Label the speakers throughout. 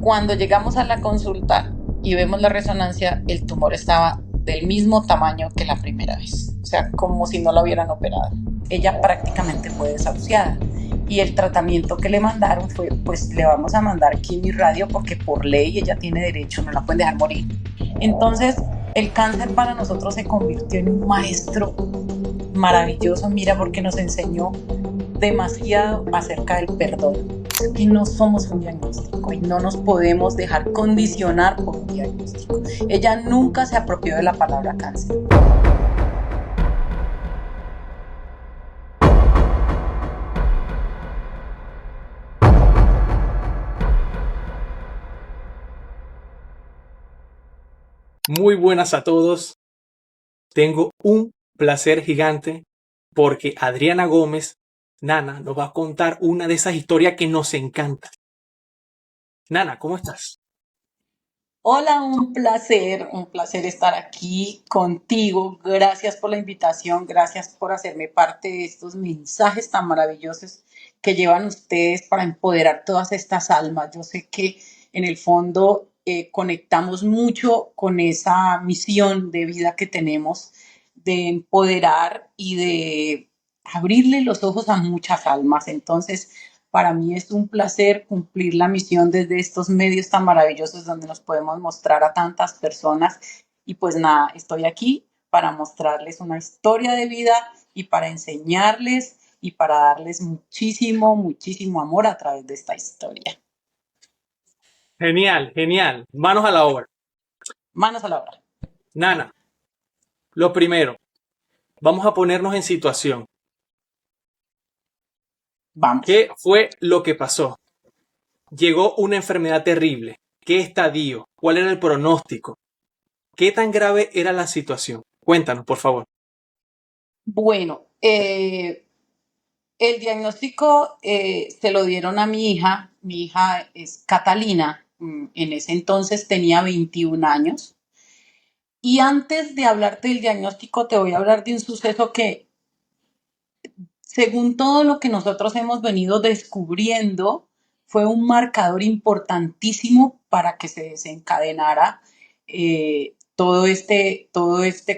Speaker 1: Cuando llegamos a la consulta y vemos la resonancia, el tumor estaba del mismo tamaño que la primera vez, o sea, como si no la hubieran operado. Ella prácticamente fue desahuciada y el tratamiento que le mandaron fue, pues le vamos a mandar quimio y radio porque por ley ella tiene derecho, no la pueden dejar morir. Entonces, el cáncer para nosotros se convirtió en un maestro maravilloso, mira, porque nos enseñó demasiado acerca del perdón. Es que no somos un diagnóstico y no nos podemos dejar condicionar por un diagnóstico. Ella nunca se apropió de la palabra cáncer.
Speaker 2: Muy buenas a todos. Tengo un placer gigante porque Adriana Gómez, Nana, nos va a contar una de esas historias que nos encanta. Nana, ¿cómo estás?
Speaker 1: Hola, un placer estar aquí contigo. Gracias por la invitación, gracias por hacerme parte de estos mensajes tan maravillosos que llevan ustedes para empoderar todas estas almas. Yo sé que en el fondo conectamos mucho con esa misión de vida que tenemos de empoderar y de abrirle los ojos a muchas almas. Entonces, para mí es un placer cumplir la misión desde estos medios tan maravillosos donde nos podemos mostrar a tantas personas. Y pues nada, estoy aquí para mostrarles una historia de vida y para enseñarles y para darles muchísimo, muchísimo amor a través de esta historia.
Speaker 2: Genial, genial. Manos a la obra.
Speaker 1: Manos a la obra.
Speaker 2: Nana, lo primero, vamos a ponernos en situación.
Speaker 1: Vamos.
Speaker 2: ¿Qué fue lo que pasó? Llegó una enfermedad terrible. ¿Qué estadio? ¿Cuál era el pronóstico? ¿Qué tan grave era la situación? Cuéntanos, por favor.
Speaker 1: Bueno, el diagnóstico se lo dieron a mi hija. Mi hija es Catalina. En ese entonces tenía 21 años. Y antes de hablarte del diagnóstico, te voy a hablar de un suceso que, según todo lo que nosotros hemos venido descubriendo, fue un marcador importantísimo para que se desencadenara todo este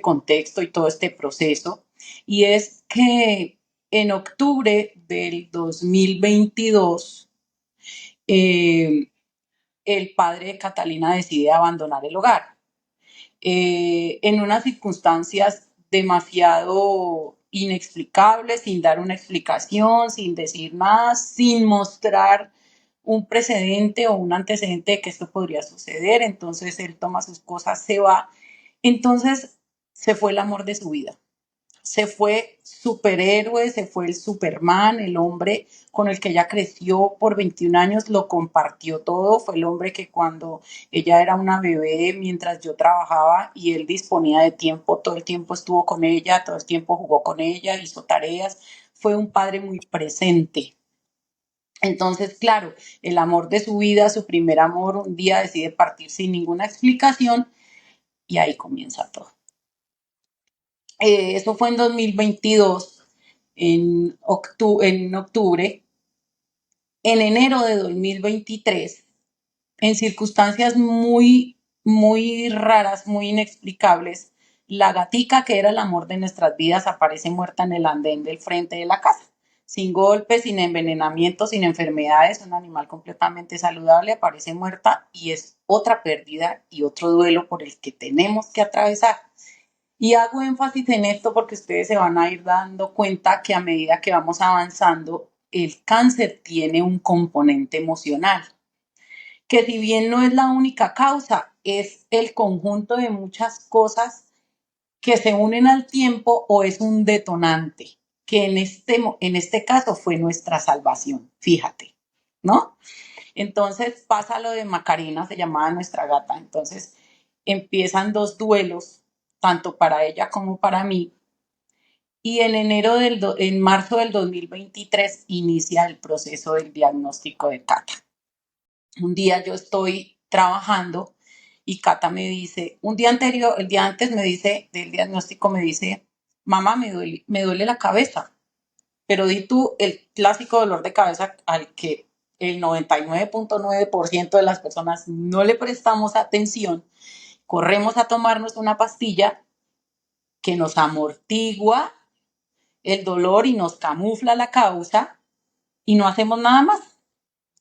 Speaker 1: contexto y todo este proceso. Y es que en octubre del 2022, el padre de Catalina decide abandonar el hogar. En unas circunstancias demasiado inexplicables, sin dar una explicación, sin decir nada, sin mostrar un precedente o un antecedente de que esto podría suceder. Entonces él toma sus cosas, se va. Entonces se fue el amor de su vida. Se fue superhéroe, se fue el Superman, el hombre con el que ella creció por 21 años, lo compartió todo, fue el hombre que cuando ella era una bebé, mientras yo trabajaba y él disponía de tiempo, todo el tiempo estuvo con ella, todo el tiempo jugó con ella, hizo tareas, fue un padre muy presente. Entonces, claro, el amor de su vida, su primer amor, un día decide partir sin ninguna explicación y ahí comienza todo. Eso fue en 2022, en octubre. En enero de 2023, en circunstancias muy, muy raras, muy inexplicables, la gatica, que era el amor de nuestras vidas, aparece muerta en el andén del frente de la casa. Sin golpes, sin envenenamiento, sin enfermedades, un animal completamente saludable aparece muerta y es otra pérdida y otro duelo por el que tenemos que atravesar. Y hago énfasis en esto porque ustedes se van a ir dando cuenta que a medida que vamos avanzando, el cáncer tiene un componente emocional, que si bien no es la única causa, es el conjunto de muchas cosas que se unen al tiempo o es un detonante, que en este caso fue nuestra salvación, fíjate, ¿no? Entonces pasa lo de Macarena, se llamaba nuestra gata, entonces empiezan dos duelos, tanto para ella como para mí, y en marzo del 2023 inicia el proceso del diagnóstico de Cata. Un día yo estoy trabajando y Cata me dice, un día anterior, el día antes me dice, del diagnóstico me dice, mamá, me duele la cabeza, pero di tú el clásico dolor de cabeza al que el 99.9% de las personas no le prestamos atención, corremos a tomarnos una pastilla que nos amortigua el dolor y nos camufla la causa y no hacemos nada más.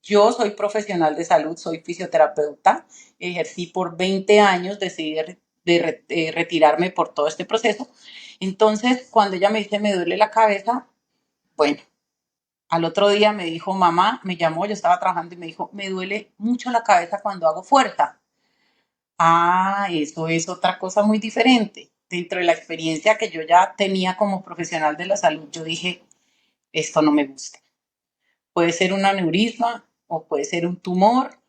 Speaker 1: Yo soy profesional de salud, soy fisioterapeuta, ejercí por 20 años, decidí retirarme por todo este proceso. Entonces, cuando ella me dice, me duele la cabeza, bueno, al otro día me dijo, mamá, me llamó, yo estaba trabajando y me dijo, me duele mucho la cabeza cuando hago fuerza. Ah, eso es otra cosa muy diferente. Dentro de la experiencia que yo ya tenía como profesional de la salud, yo dije, esto no me gusta. Puede ser un aneurisma o puede ser un tumor.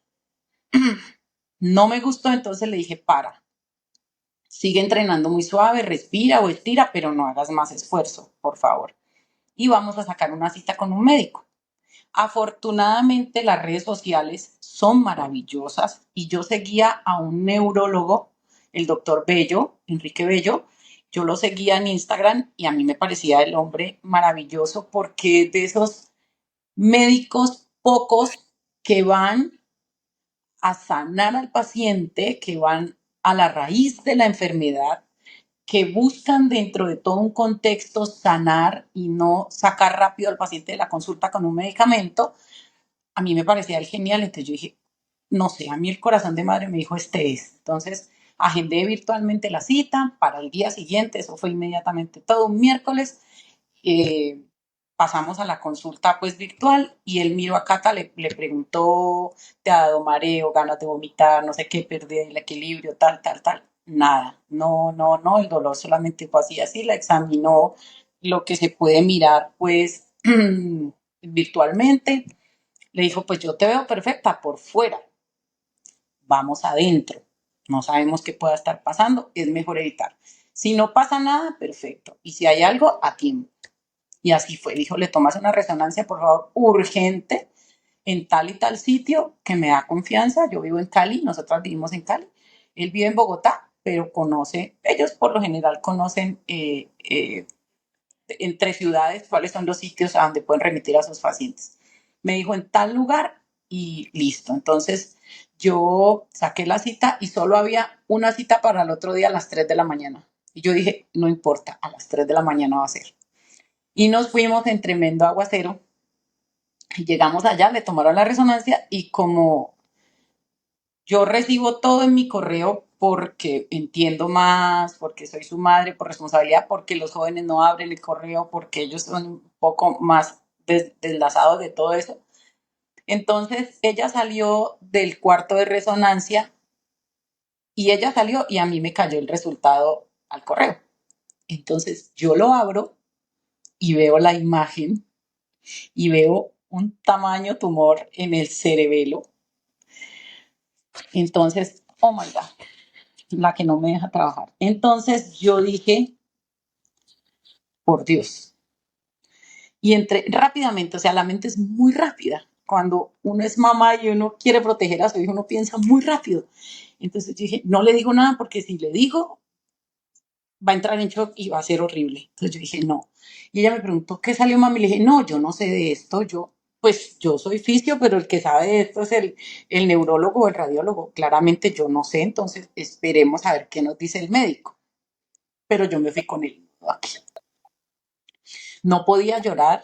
Speaker 1: No me gustó, entonces le dije, sigue entrenando muy suave, respira o estira, pero no hagas más esfuerzo, por favor. Y vamos a sacar una cita con un médico. Afortunadamente las redes sociales son maravillosas y yo seguía a un neurólogo, el doctor Bello, Enrique Bello. Yo lo seguía en Instagram y a mí me parecía el hombre maravilloso porque de esos médicos pocos que van a sanar al paciente, que van a la raíz de la enfermedad, que buscan dentro de todo un contexto sanar y no sacar rápido al paciente de la consulta con un medicamento. A mí me parecía el genial, entonces yo dije, no sé, a mí el corazón de madre me dijo, este es. Entonces, agendé virtualmente la cita para el día siguiente, eso fue inmediatamente todo un miércoles. eh, Pasamos a la consulta pues virtual y él miró a Cata, le preguntó, ¿te ha dado mareo, ganas de vomitar, no sé qué, pérdida del equilibrio, tal, tal, tal? Nada, no, no, no, el dolor solamente fue así, así, la examinó lo que se puede mirar pues virtualmente. Le dijo, pues yo te veo perfecta por fuera, vamos adentro. No sabemos qué pueda estar pasando, es mejor evitar. Si no pasa nada, perfecto. Y si hay algo, a tiempo. Y así fue. Dijo, le tomas una resonancia, por favor, urgente, en tal y tal sitio que me da confianza. Yo vivo en Cali, nosotros vivimos en Cali. Él vive en Bogotá, pero conoce, ellos por lo general conocen entre ciudades cuáles son los sitios a donde pueden remitir a sus pacientes. Me dijo en tal lugar y listo. Entonces yo saqué la cita y solo había una cita para el otro día a las 3 de la mañana. Y yo dije, no importa, a las 3 de la mañana va a ser. Y nos fuimos en tremendo aguacero. Y llegamos allá, le tomaron la resonancia y como yo recibo todo en mi correo porque entiendo más, porque soy su madre, por responsabilidad, porque los jóvenes no abren el correo, porque ellos son un poco más deslazados de todo eso. Entonces ella salió del cuarto de resonancia y ella salió y a mí me cayó el resultado al correo. Entonces yo lo abro y veo la imagen y veo un tamaño tumor en el cerebelo. Entonces, oh my God, la que no me deja trabajar. Entonces yo dije, por Dios. Y entré rápidamente, o sea, la mente es muy rápida. Cuando uno es mamá y uno quiere proteger a su hijo, uno piensa muy rápido. Entonces yo dije, no le digo nada porque si le digo, va a entrar en shock y va a ser horrible. Entonces yo dije, no. Y ella me preguntó, ¿qué salió, mami? Le dije, no, yo no sé de esto. Pues yo soy fisio, pero el que sabe de esto es el neurólogo o el radiólogo. Claramente yo no sé, entonces esperemos a ver qué nos dice el médico. Pero yo me fui con él aquí. No podía llorar.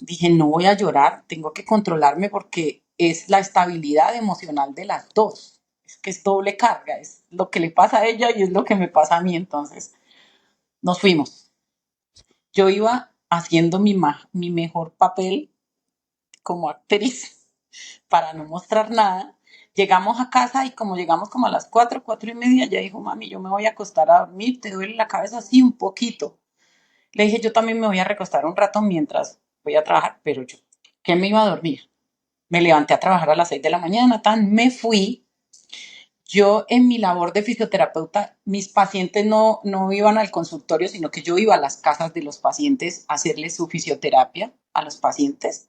Speaker 1: Dije, no voy a llorar, tengo que controlarme porque es la estabilidad emocional de las dos. Es que es doble carga, es lo que le pasa a ella y es lo que me pasa a mí. Entonces, nos fuimos. Yo iba haciendo mi mejor papel como actriz para no mostrar nada. Llegamos a casa y como llegamos como a las 4, 4:30, ya dijo, mami, yo me voy a acostar a dormir, ¿te duele la cabeza? Sí, un poquito. Le dije, yo también me voy a recostar un rato mientras voy a trabajar, pero yo, ¿qué me iba a dormir? Me levanté a trabajar a las 6 de la mañana, me fui. Yo en mi labor de fisioterapeuta, mis pacientes no iban al consultorio, sino que yo iba a las casas de los pacientes a hacerles su fisioterapia a los pacientes.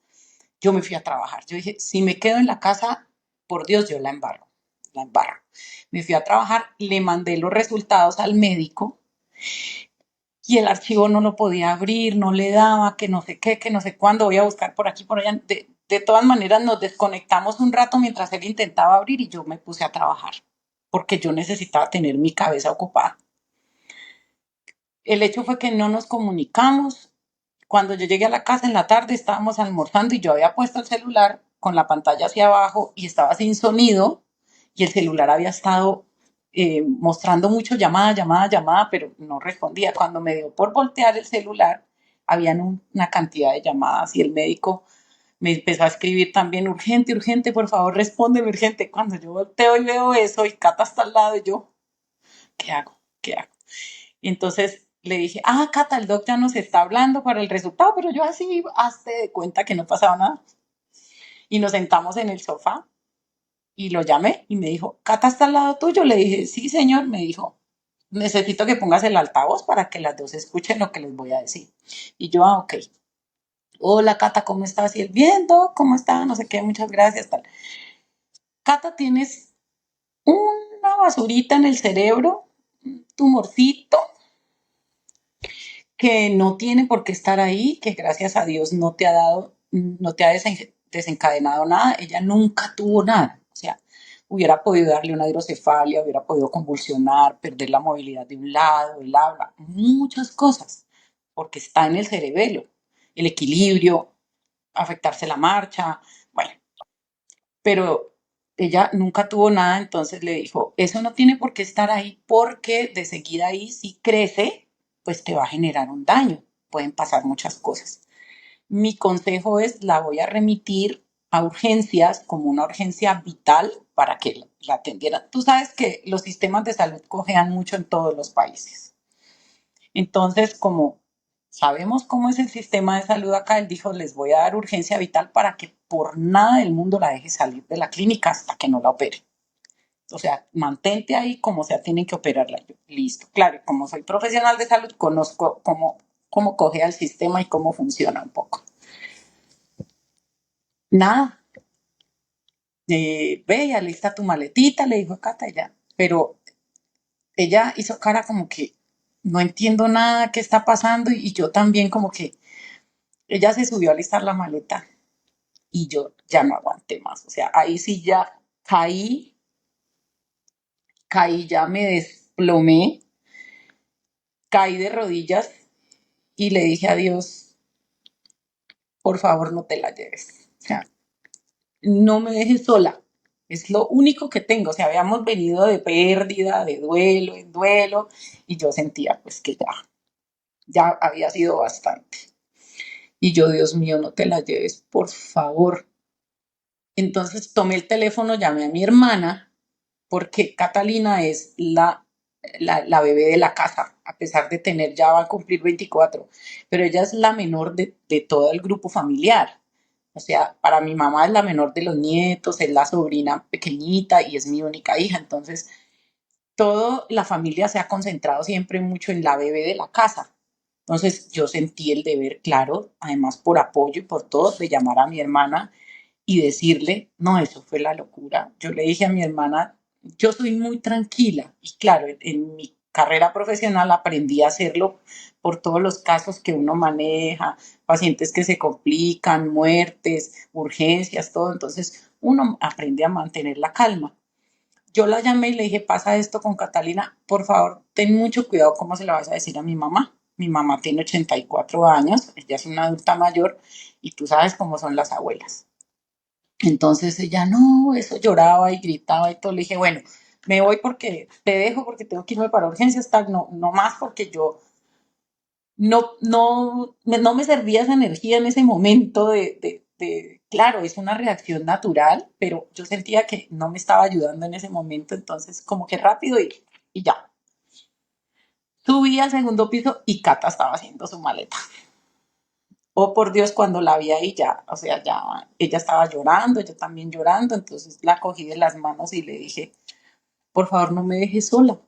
Speaker 1: Yo me fui a trabajar. Yo dije, si me quedo en la casa, por Dios, yo la embarro, la embarro. Me fui a trabajar, le mandé los resultados al médico y el archivo no lo podía abrir, no le daba, que no sé qué, que no sé cuándo, voy a buscar por aquí, por allá. de todas maneras nos desconectamos un rato mientras él intentaba abrir y yo me puse a trabajar porque yo necesitaba tener mi cabeza ocupada. El hecho fue que no nos comunicamos. Cuando yo llegué a la casa en la tarde estábamos almorzando y yo había puesto el celular con la pantalla hacia abajo y estaba sin sonido y el celular había estado mostrando mucho llamada, llamada, llamada, pero no respondía. Cuando me dio por voltear el celular, habían una cantidad de llamadas y el médico me empezó a escribir también urgente, urgente, por favor, respóndeme urgente. Cuando yo volteo y veo eso y Cata está al lado y yo, ¿qué hago? ¿Qué hago? Y entonces le dije, Cata, el doc ya nos está hablando para el resultado, pero yo así hazte de cuenta que no pasaba nada. Y nos sentamos en el sofá y lo llamé y me dijo, Cata está al lado tuyo. Le dije, sí, señor. Me dijo, necesito que pongas el altavoz para que las dos escuchen lo que les voy a decir. Y yo, ok. Hola, Cata, ¿cómo estás? Y él, bien, doc, ¿cómo está? No sé qué, muchas gracias, tal. Cata, tienes una basurita en el cerebro, un tumorcito, que no tiene por qué estar ahí, que gracias a Dios no te ha dado, no te ha desencadenado nada, ella nunca tuvo nada. O sea, hubiera podido darle una hidrocefalia, hubiera podido convulsionar, perder la movilidad de un lado, el habla, muchas cosas, porque está en el cerebelo, el equilibrio, afectarse la marcha, bueno, pero ella nunca tuvo nada, entonces le dijo, eso no tiene por qué estar ahí porque de seguida ahí si crece, pues te va a generar un daño, pueden pasar muchas cosas. Mi consejo es, la voy a remitir a urgencias como una urgencia vital para que la atendieran. Tú sabes que los sistemas de salud cojean mucho en todos los países. Entonces, como sabemos cómo es el sistema de salud acá, él dijo, les voy a dar urgencia vital para que por nada del mundo la deje salir de la clínica hasta que no la opere. O sea, mantente ahí como sea, tienen que operarla. Yo, listo. Claro, como soy profesional de salud, conozco cómo coge al sistema y cómo funciona un poco. Nada, ve y alista tu maletita, le dijo a Cata ya. Pero ella hizo cara como que no entiendo nada, qué está pasando, y yo también como que ella se subió a alistar la maleta y yo ya no aguanté más. O sea, ahí sí ya caí, ya me desplomé, caí de rodillas y le dije a Dios, por favor no te la lleves. O sea, no me dejes sola. Es lo único que tengo. O sea, habíamos venido de pérdida, de duelo, en duelo, y yo sentía pues que ya había sido bastante. Y yo, Dios mío, no te la lleves, por favor. Entonces tomé el teléfono, llamé a mi hermana, porque Catalina es la bebé de la casa, a pesar de tener, ya va a cumplir 24, pero ella es la menor de todo el grupo familiar. O sea, para mi mamá es la menor de los nietos, es la sobrina pequeñita y es mi única hija. Entonces, toda la familia se ha concentrado siempre mucho en la bebé de la casa. Entonces, yo sentí el deber, claro, además por apoyo y por todo, de llamar a mi hermana y decirle, no, eso fue la locura. Yo le dije a mi hermana, yo soy muy tranquila y claro, en mi carrera profesional aprendí a hacerlo por todos los casos que uno maneja, pacientes que se complican, muertes, urgencias, todo. Entonces uno aprende a mantener la calma. Yo la llamé y le dije, pasa esto con Catalina, por favor, ten mucho cuidado cómo se la vas a decir a mi mamá. Mi mamá tiene 84 años, ella es una adulta mayor y tú sabes cómo son las abuelas. Entonces ella no, eso lloraba y gritaba y todo. Le dije, bueno, me voy porque te dejo porque tengo que irme para urgencias, tal, no, no más porque yo no me servía esa energía en ese momento claro, es una reacción natural, pero yo sentía que no me estaba ayudando en ese momento, entonces como que rápido y ya. Subí al segundo piso y Cata estaba haciendo su maleta. Oh, por Dios, cuando la vi ahí ya, o sea, ya ella estaba llorando, yo también llorando, entonces la cogí de las manos y le dije, por favor, no me dejes sola,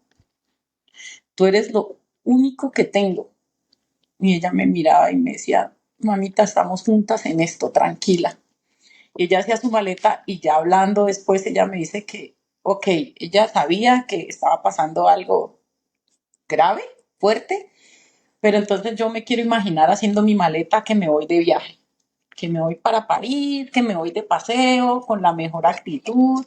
Speaker 1: tú eres lo único que tengo. Y ella me miraba y me decía, mamita, estamos juntas en esto, tranquila. Y ella hacía su maleta y ya hablando después, ella me dice que, ok, ella sabía que estaba pasando algo grave, fuerte, pero entonces yo me quiero imaginar haciendo mi maleta que me voy de viaje. que me voy para París, que me voy de paseo con la mejor actitud,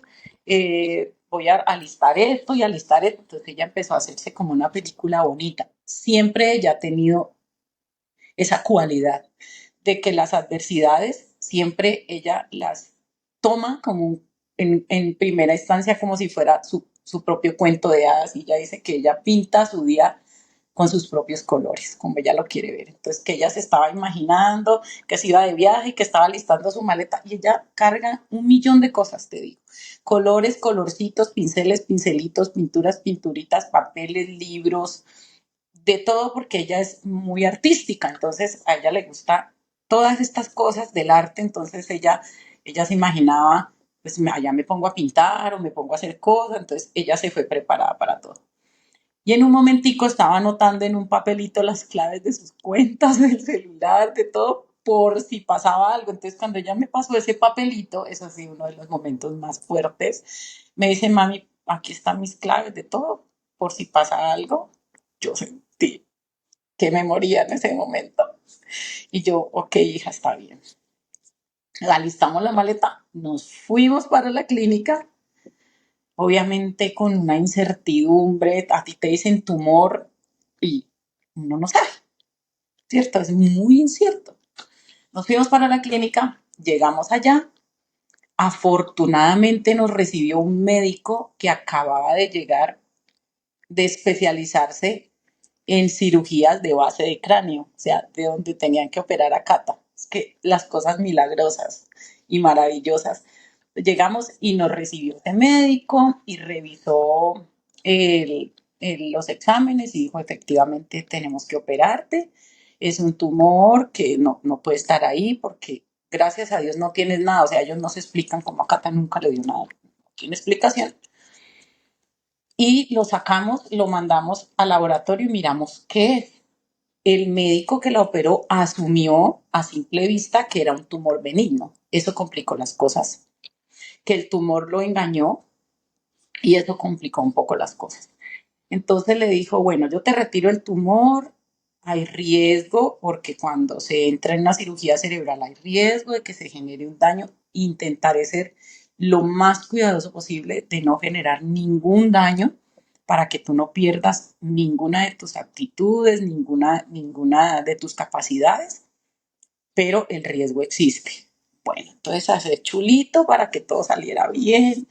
Speaker 1: voy a alistar esto y alistar esto. Entonces ella empezó a hacerse como una película bonita. Siempre ella ha tenido esa cualidad de que las adversidades siempre ella las toma como en primera instancia como si fuera su propio cuento de hadas y ella dice que ella pinta su día con sus propios colores, como ella lo quiere ver. Entonces, que ella se estaba imaginando que se iba de viaje y que estaba listando su maleta y ella carga 1 millón de cosas, te digo. Colores, colorcitos, pinceles, pincelitos, pinturas, pinturitas, papeles, libros, de todo porque ella es muy artística, entonces a ella le gusta todas estas cosas del arte, entonces ella se imaginaba, pues allá me pongo a pintar o me pongo a hacer cosas, entonces ella se fue preparada para todo. Y en un momentico estaba anotando en un papelito las claves de sus cuentas, del celular, de todo, por si pasaba algo. Entonces, cuando ella me pasó ese papelito, eso sí, uno de los momentos más fuertes, me dice, mami, aquí están mis claves de todo, por si pasa algo. Yo sentí que me moría en ese momento. Y yo, ok, hija, está bien. Alistamos la maleta, nos fuimos para la clínica, obviamente con una incertidumbre, a ti te dicen tumor y uno no sabe, ¿cierto? Es muy incierto. Nos fuimos para la clínica, llegamos allá, afortunadamente nos recibió un médico que acababa de llegar de especializarse en cirugías de base de cráneo, o sea, de donde tenían que operar a Cata. Es que las cosas milagrosas y maravillosas. Llegamos y nos recibió este médico y revisó los exámenes y dijo, efectivamente, tenemos que operarte. Es un tumor que no puede estar ahí porque gracias a Dios no tienes nada. O sea, ellos no se explican cómo a Cata nunca le dio nada. No tiene explicación y lo sacamos, lo mandamos al laboratorio y miramos qué es. El médico que la operó asumió a simple vista que era un tumor benigno. Eso complicó las cosas, que el tumor lo engañó y eso complicó un poco las cosas. Entonces le dijo, bueno, yo te retiro el tumor, hay riesgo porque cuando se entra en una cirugía cerebral hay riesgo de que se genere un daño. Intentaré ser lo más cuidadoso posible de no generar ningún daño para que tú no pierdas ninguna de tus actitudes, ninguna de tus capacidades, pero el riesgo existe. Bueno, entonces hacer chulito para que todo saliera bien,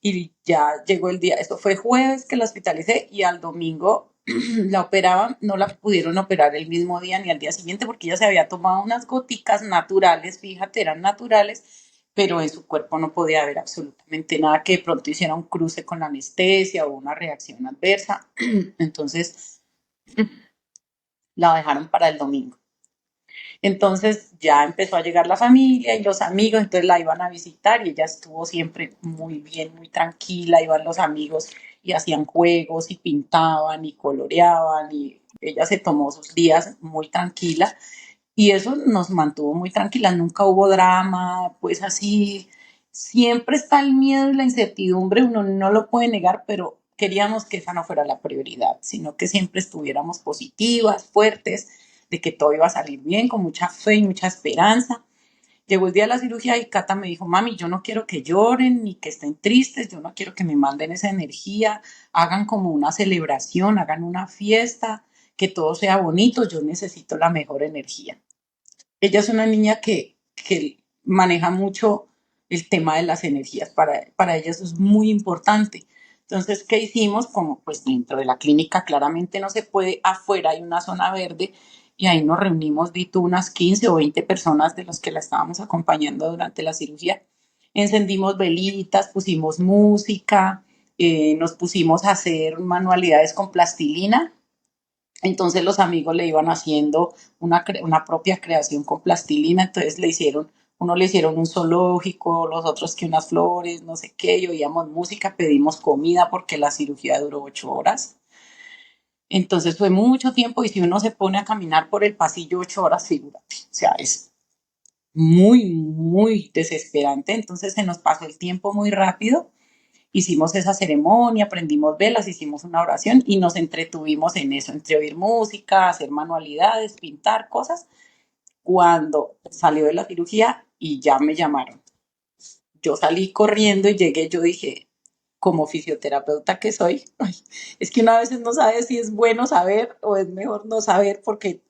Speaker 1: y ya llegó el día, esto fue jueves que la hospitalicé y al domingo la operaban, no la pudieron operar el mismo día ni al día siguiente porque ella se había tomado unas goticas naturales, fíjate, eran naturales, pero en su cuerpo no podía haber absolutamente nada que de pronto hiciera un cruce con la anestesia o una reacción adversa. Entonces la dejaron para el domingo. Entonces ya empezó a llegar la familia y los amigos, entonces la iban a visitar y ella estuvo siempre muy bien, muy tranquila, iban los amigos y hacían juegos y pintaban y coloreaban y ella se tomó sus días muy tranquila y eso nos mantuvo muy tranquilas, nunca hubo drama, pues así, siempre está el miedo y la incertidumbre, uno no lo puede negar, pero queríamos que esa no fuera la prioridad, sino que siempre estuviéramos positivas, fuertes, de que todo iba a salir bien, con mucha fe y mucha esperanza. Llegó el día de la cirugía y Cata me dijo, mami, yo no quiero que lloren ni que estén tristes, yo no quiero que me manden esa energía, hagan como una celebración, hagan una fiesta, que todo sea bonito, yo necesito la mejor energía. Ella es una niña que maneja mucho el tema de las energías, para ella eso es muy importante. Entonces, ¿qué hicimos? Como pues dentro de la clínica claramente no se puede, afuera hay una zona verde y ahí nos reunimos, vi tú, unas 15 o 20 personas de los que la estábamos acompañando durante la cirugía. Encendimos velitas, pusimos música, nos pusimos a hacer manualidades con plastilina, entonces los amigos le iban haciendo una propia creación con plastilina, entonces uno le hicieron un zoológico, los otros que unas flores, no sé qué, y oíamos música, pedimos comida porque la cirugía duró 8 horas. Entonces fue mucho tiempo y si uno se pone a caminar por el pasillo 8 horas, figúrate, o sea, es muy, muy desesperante. Entonces se nos pasó el tiempo muy rápido. Hicimos esa ceremonia, prendimos velas, hicimos una oración y nos entretuvimos en eso, entre oír música, hacer manualidades, pintar cosas. cuando salió de la cirugía y ya me llamaron. Yo salí corriendo y llegué, yo dije, como fisioterapeuta que soy, ay, es que una vez no sabe si es bueno saber o es mejor no saber, porque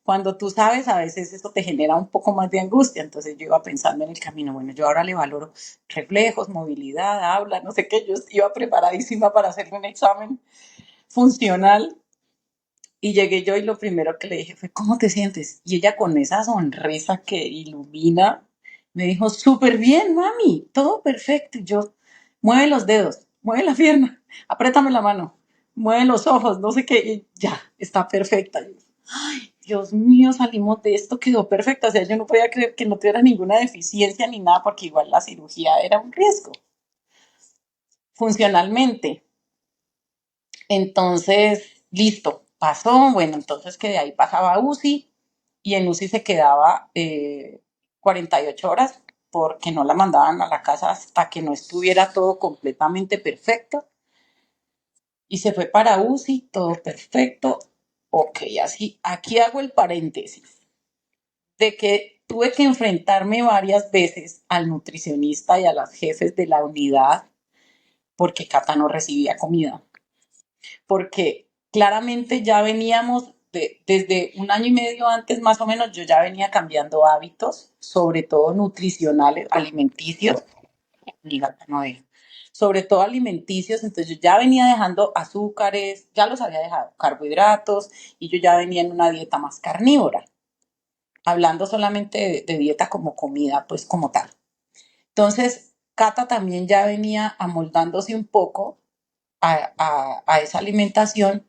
Speaker 1: cuando tú sabes, a veces eso te genera un poco más de angustia. Entonces yo iba pensando en el camino, bueno, yo ahora le valoro reflejos, movilidad, habla, no sé qué, yo iba preparadísima para hacerle un examen funcional. Y llegué yo y lo primero que le dije fue, ¿cómo te sientes? Y ella con esa sonrisa que ilumina, me dijo, súper bien, mami, todo perfecto. Y yo, mueve los dedos, mueve la pierna, apriétame la mano, mueve los ojos, no sé qué, y ya, está perfecta. Y yo, ay, Dios mío, salimos de esto, quedó perfecta. O sea, yo no podía creer que no tuviera ninguna deficiencia ni nada, porque igual la cirugía era un riesgo, funcionalmente. Entonces, listo, pasó, bueno, entonces que de ahí pasaba a UCI y en UCI se quedaba 48 horas porque no la mandaban a la casa hasta que no estuviera todo completamente perfecto y se fue para UCI, todo perfecto. Ok, así, aquí hago el paréntesis de que tuve que enfrentarme varias veces al nutricionista y a las jefes de la unidad porque Cata no recibía comida. Porque claramente ya veníamos desde un año y medio antes más o menos, yo ya venía cambiando hábitos, sobre todo nutricionales, alimenticios, mi gata no deja, sobre todo alimenticios, entonces yo ya venía dejando azúcares, ya los había dejado, carbohidratos, y yo ya venía en una dieta más carnívora, hablando solamente de dieta como comida, pues como tal. Entonces, Cata también ya venía amoldándose un poco a esa alimentación.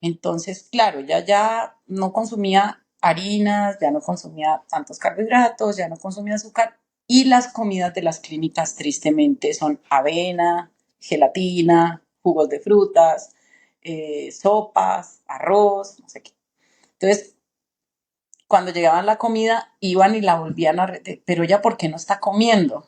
Speaker 1: Entonces, claro, ya no consumía harinas, ya no consumía tantos carbohidratos, ya no consumía azúcar. Y las comidas de las clínicas, tristemente, son avena, gelatina, jugos de frutas, sopas, arroz, no sé qué. Entonces, cuando llegaban la comida, iban y la volvían a... Pero ella, ¿por qué no está comiendo?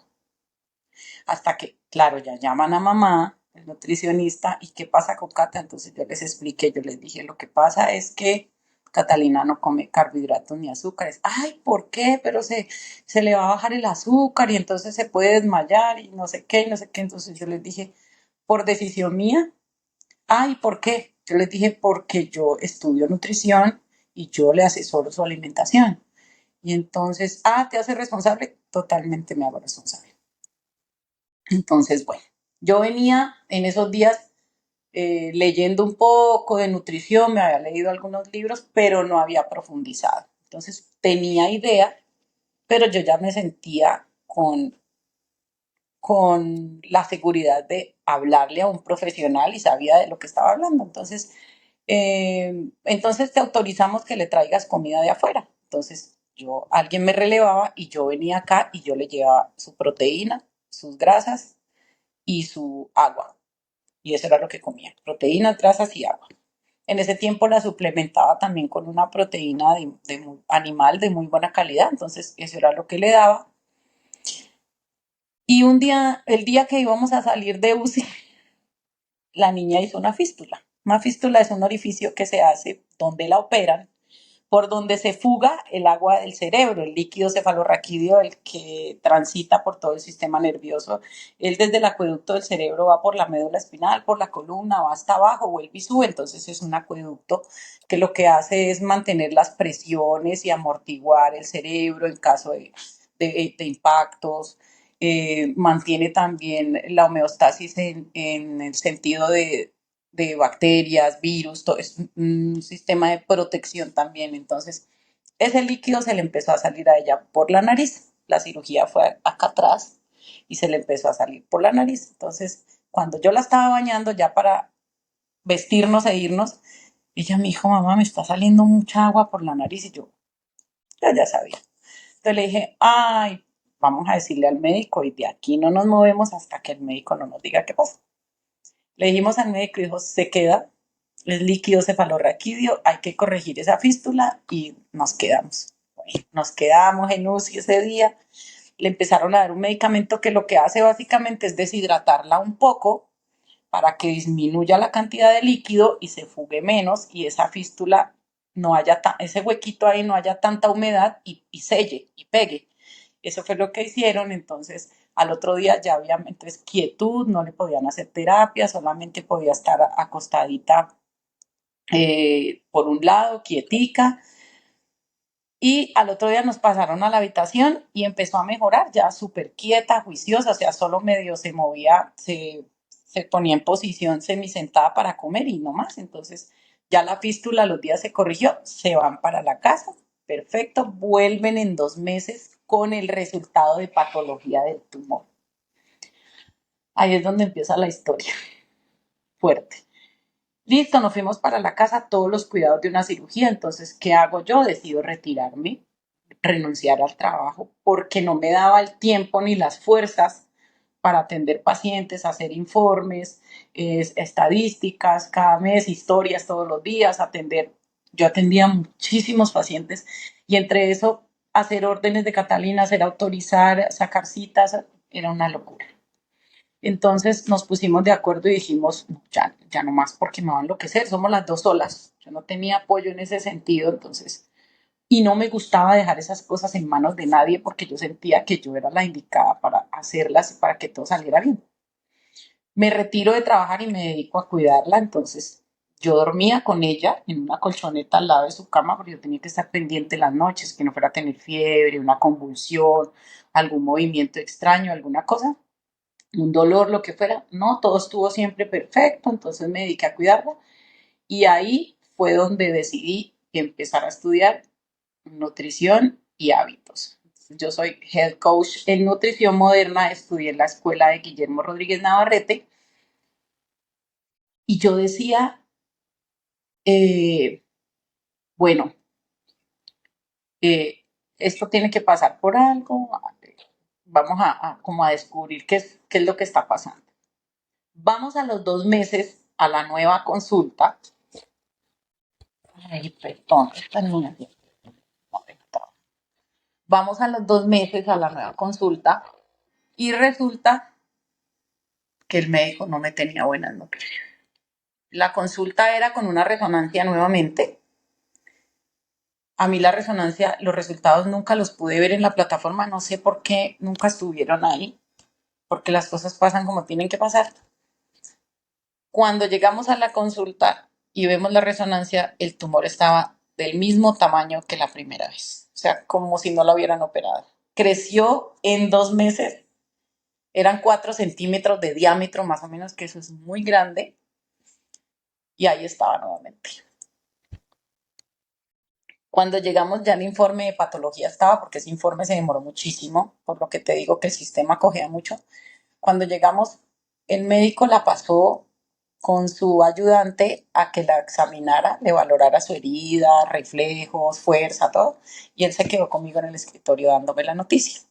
Speaker 1: Hasta que, claro, ya llaman a mamá, el nutricionista, ¿y qué pasa con Cata? Entonces yo les expliqué, yo les dije, lo que pasa es que Catalina no come carbohidratos ni azúcares. Ay, ¿por qué? Pero se le va a bajar el azúcar y entonces se puede desmayar y no sé qué, y no sé qué. Entonces yo les dije, por decisión mía. Ay, ¿por qué? Yo les dije, porque yo estudio nutrición y yo le asesoro su alimentación. Y entonces, ¿te hace responsable? Totalmente me hago responsable. Entonces, bueno, yo venía en esos días leyendo un poco de nutrición, me había leído algunos libros, pero no había profundizado. Entonces, tenía idea, pero yo ya me sentía con la seguridad de hablarle a un profesional y sabía de lo que estaba hablando. Entonces te autorizamos que le traigas comida de afuera. Entonces, alguien me relevaba y yo venía acá y yo le llevaba su proteína, sus grasas y su agua. Y eso era lo que comía, proteínas, grasas y agua. En ese tiempo la suplementaba también con una proteína de animal de muy buena calidad, entonces eso era lo que le daba. Y un día, el día que íbamos a salir de UCI, la niña hizo una fístula. Una fístula es un orificio que se hace donde la operan, por donde se fuga el agua del cerebro, el líquido cefalorraquídeo, el que transita por todo el sistema nervioso. Él desde el acueducto del cerebro va por la médula espinal, por la columna, va hasta abajo, vuelve y sube. Entonces es un acueducto que lo que hace es mantener las presiones y amortiguar el cerebro en caso de impactos. Mantiene también la homeostasis en el sentido de bacterias, virus, todo es un sistema de protección también. Entonces, ese líquido se le empezó a salir a ella por la nariz. La cirugía fue acá atrás y se le empezó a salir por la nariz. Entonces, cuando yo la estaba bañando ya para vestirnos e irnos, ella me dijo, mamá, me está saliendo mucha agua por la nariz y yo ya sabía. Entonces le dije, ay, vamos a decirle al médico y de aquí no nos movemos hasta que el médico no nos diga qué pasa. Le dijimos al médico y dijo, se queda, es líquido cefalorraquídeo, hay que corregir esa fístula y nos quedamos. Bueno, nos quedamos en UCI ese día, le empezaron a dar un medicamento que lo que hace básicamente es deshidratarla un poco para que disminuya la cantidad de líquido y se fugue menos y esa fístula no haya ese huequito ahí no haya tanta humedad y selle y pegue. Eso fue lo que hicieron, entonces al otro día ya había entonces quietud, no le podían hacer terapia, solamente podía estar acostadita por un lado, quietica, y al otro día nos pasaron a la habitación y empezó a mejorar, ya súper quieta, juiciosa, o sea, solo medio se movía, se ponía en posición semisentada para comer y no más. Entonces, ya la fístula los días se corrigió, se van para la casa, perfecto, vuelven en 2 meses con el resultado de patología del tumor. Ahí es donde empieza la historia, fuerte. Listo, nos fuimos para la casa, todos los cuidados de una cirugía. Entonces, ¿qué hago yo? Decido retirarme, renunciar al trabajo, porque no me daba el tiempo ni las fuerzas para atender pacientes, hacer informes, estadísticas cada mes, historias todos los días, atender. Yo atendía muchísimos pacientes y entre eso, hacer órdenes de Catalina, hacer autorizar, sacar citas, era una locura. Entonces nos pusimos de acuerdo y dijimos, ya, ya no más porque me va a enloquecer, somos las dos solas. Yo no tenía apoyo en ese sentido, entonces, y no me gustaba dejar esas cosas en manos de nadie porque yo sentía que yo era la indicada para hacerlas y para que todo saliera bien. Me retiro de trabajar y me dedico a cuidarla, entonces yo dormía con ella en una colchoneta al lado de su cama porque yo tenía que estar pendiente las noches, que no fuera a tener fiebre, una convulsión, algún movimiento extraño, alguna cosa, un dolor, lo que fuera. No, todo estuvo siempre perfecto, entonces me dediqué a cuidarla y ahí fue donde decidí empezar a estudiar nutrición y hábitos. Yo soy head coach en nutrición moderna, estudié en la escuela de Guillermo Rodríguez Navarrete y yo decía, eh, bueno, esto tiene que pasar por algo, vamos como a descubrir qué es lo que está pasando. Vamos a los 2 meses a la nueva consulta. Ay, perdón, esta niña. Vamos a los 2 meses a la nueva consulta y resulta que el médico no me tenía buenas noticias. La consulta era con una resonancia nuevamente. A mí la resonancia, los resultados nunca los pude ver en la plataforma, no sé por qué nunca estuvieron ahí, porque las cosas pasan como tienen que pasar. Cuando llegamos a la consulta y vemos la resonancia, el tumor estaba del mismo tamaño que la primera vez, o sea, como si no lo hubieran operado. Creció en 2 meses, eran 4 centímetros de diámetro más o menos, que eso es muy grande, y ahí estaba nuevamente. Cuando llegamos ya el informe de patología estaba, porque ese informe se demoró muchísimo, por lo que te digo que el sistema cogía mucho. Cuando llegamos, el médico la pasó con su ayudante a que la examinara, le valorara su herida, reflejos, fuerza, todo, y él se quedó conmigo en el escritorio dándome la noticia.